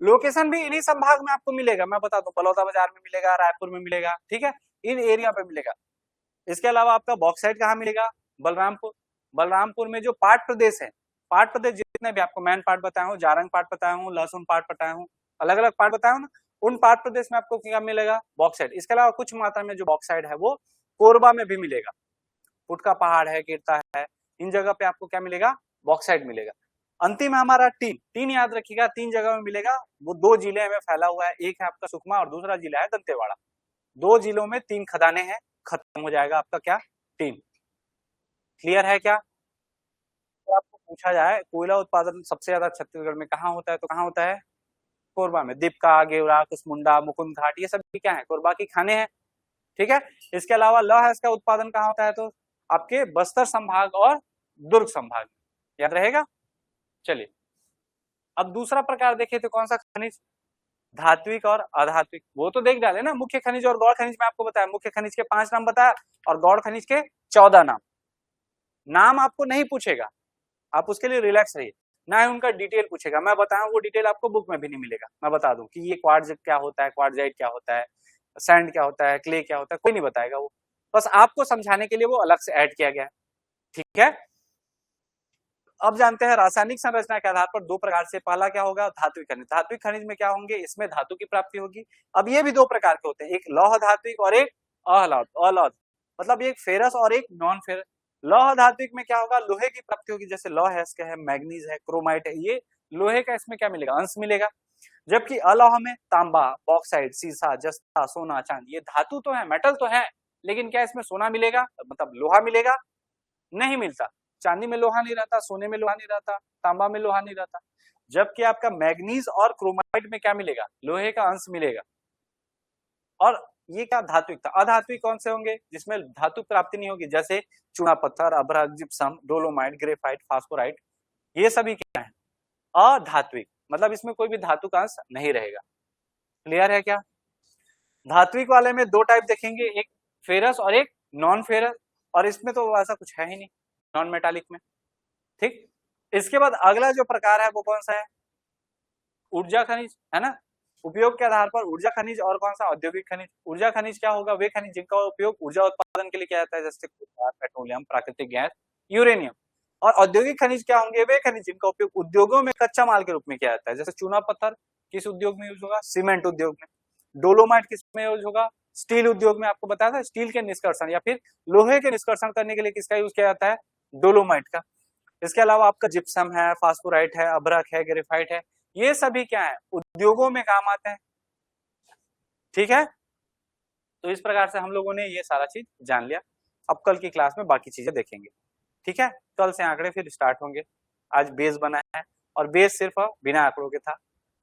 लोकेशन भी इन्हीं संभाग में आपको मिलेगा, मैं बता दूं, बलौदाबाजार में मिलेगा, रायपुर में मिलेगा। ठीक है, इन एरिया पे मिलेगा। इसके अलावा आपका बॉक्साइट कहाँ मिलेगा? बलरामपुर। बलरामपुर में जो पाट प्रदेश है, पाट प्रदेश जितने भी आपको मैन पाट बताया हूँ, जारंग पाट बताया हूँ, लहसुन पाट बताया हूँ, अलग अलग पाट बताया हूँ ना, उन पाट प्रदेश में आपको क्या मिलेगा? बॉक्साइट। इसके अलावा कुछ मात्रा में जो बॉक्साइट है वो कोरबा में भी मिलेगा। पुटका पहाड़ है, गिरता है, इन जगह पे आपको क्या मिलेगा, बॉक्साइट मिलेगा। अंतिम है हमारा टीन। टीन याद रखिएगा 3 जगह में मिलेगा, वो 2 जिले में फैला हुआ है, एक है आपका सुकमा और दूसरा जिला है दंतेवाड़ा। 2 जिलों में 3 खदानें हैं, खत्म हो जाएगा आपका क्या, टीन। क्लियर है क्या? तो आपको पूछा जाए कोयला उत्पादन सबसे ज्यादा छत्तीसगढ़ में कहाँ होता है, तो कहाँ होता है, कोरबा में। दीपका, गेवरा, कुसमुंडा, मुकुंद घाट, ये सब भी क्या है, कोरबा की खाने हैं। ठीक है, इसके अलावा लौह अयस्क का उत्पादन कहाँ होता है, तो आपके बस्तर संभाग और दुर्ग संभाग में, याद रहेगा। चलिए अब दूसरा प्रकार देखें तो कौन सा खनिज, धात्विक और अधात्विक। वो तो देख डाले ना, मुख्य खनिज और गौड़ खनिज में आपको बताया, मुख्य खनिज के 5 नाम बताया और गौड़ खनिज के 14 नाम। नाम आपको नहीं पूछेगा, आप उसके लिए रिलैक्स रहिए, ना ही उनका डिटेल पूछेगा। मैं बताऊं वो डिटेल आपको बुक में भी नहीं मिलेगा। मैं बता दूं कि ये क्वार्ट्ज क्या होता है, क्वार्टजाइट क्या होता है, सैंड क्या होता है, क्ले क्या होता है, कोई नहीं बताएगा वो, बस आपको समझाने के लिए वो अलग से ऐड किया गया है। ठीक है, अब जानते हैं रासायनिक संरचना के आधार पर 2 प्रकार से, पहला क्या होगा, धात्विक खनिज। धात्विक खनिज में क्या होंगे, इसमें धातु की प्राप्ति होगी। अब ये भी 2 प्रकार के होते हैं, एक लौह धात्विक और एक अलौह, मतलब एक फेरस और एक नॉन फेरस। लौह धात्विक में क्या होगा, लोहे की प्राप्ति होगी, जैसे लौह है, मैग्नीज है, क्रोमाइट है, ये लोहे का इसमें क्या मिलेगा, अंश मिलेगा। जबकि अलौह में तांबा, बॉक्साइट, सीसा, जस्ता, सोना, चांदी, ये धातु तो है, मेटल तो है, लेकिन क्या इसमें सोना मिलेगा, मतलब लोहा मिलेगा, नहीं मिलता। चांदी में लोहा नहीं रहता, सोने में लोहा नहीं रहता, तांबा में लोहा नहीं रहता। जबकि आपका मैग्नीज और क्रोमाइट में क्या मिलेगा, लोहे का अंश मिलेगा। और ये क्या, धात्विक था। अधात्विक कौन से होंगे, जिसमें धातु प्राप्ति नहीं होगी, जैसे चूना पत्थर, अभ्रक, जिप्सम, डोलोमाइट, ग्रेफाइट, फास्फोराइट, ये सभी क्या है, अधात्विक, मतलब इसमें कोई भी धातु का अंश नहीं रहेगा। क्लियर है क्या? धात्विक वाले में 2 टाइप देखेंगे, एक फेरस और एक नॉन फेरस, और इसमें तो ऐसा कुछ है ही नहीं, नॉन मेटालिक में। ठीक, इसके बाद अगला जो प्रकार है वो कौन सा है, ऊर्जा खनिज, है ना। उपयोग के आधार पर ऊर्जा खनिज और कौन सा, औद्योगिक खनिज। ऊर्जा खनिज क्या होगा, वे खनिज जिनका उपयोग ऊर्जा उत्पादन के लिए किया जाता है, जैसे पेट्रोलियम, प्राकृतिक गैस, यूरेनियम। और औद्योगिक खनिज क्या होंगे, वे खनिज जिनका उपयोग उद्योगों में कच्चा माल के रूप में किया जाता है, जैसे चूना पत्थर किस उद्योग में यूज होगा, सीमेंट उद्योग में। डोलोमाइट किस में यूज होगा, स्टील उद्योग में। आपको बताया था स्टील के निष्कर्षण या फिर लोहे के निष्कर्षण करने के लिए किसका यूज किया जाता है, डोलोमाइट का। इसके अलावा आपका जिप्सम है, फास्फोराइट है, अभ्रक है, ग्रेफाइट है, ये सभी क्या है, उद्योगों में काम आते हैं। ठीक है, तो इस प्रकार से हम लोगों ने ये सारा चीज जान लिया। अब कल की क्लास में बाकी चीजें देखेंगे। ठीक है, कल से आंकड़े फिर स्टार्ट होंगे। आज बेस बना है और बेस सिर्फ बिना आंकड़ों के था,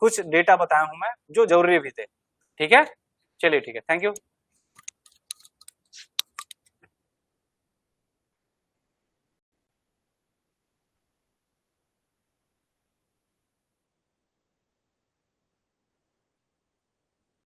कुछ डेटा बताया हूं मैं जो जरूरी भी थे। ठीक है, चलिए ठीक है, थैंक यू।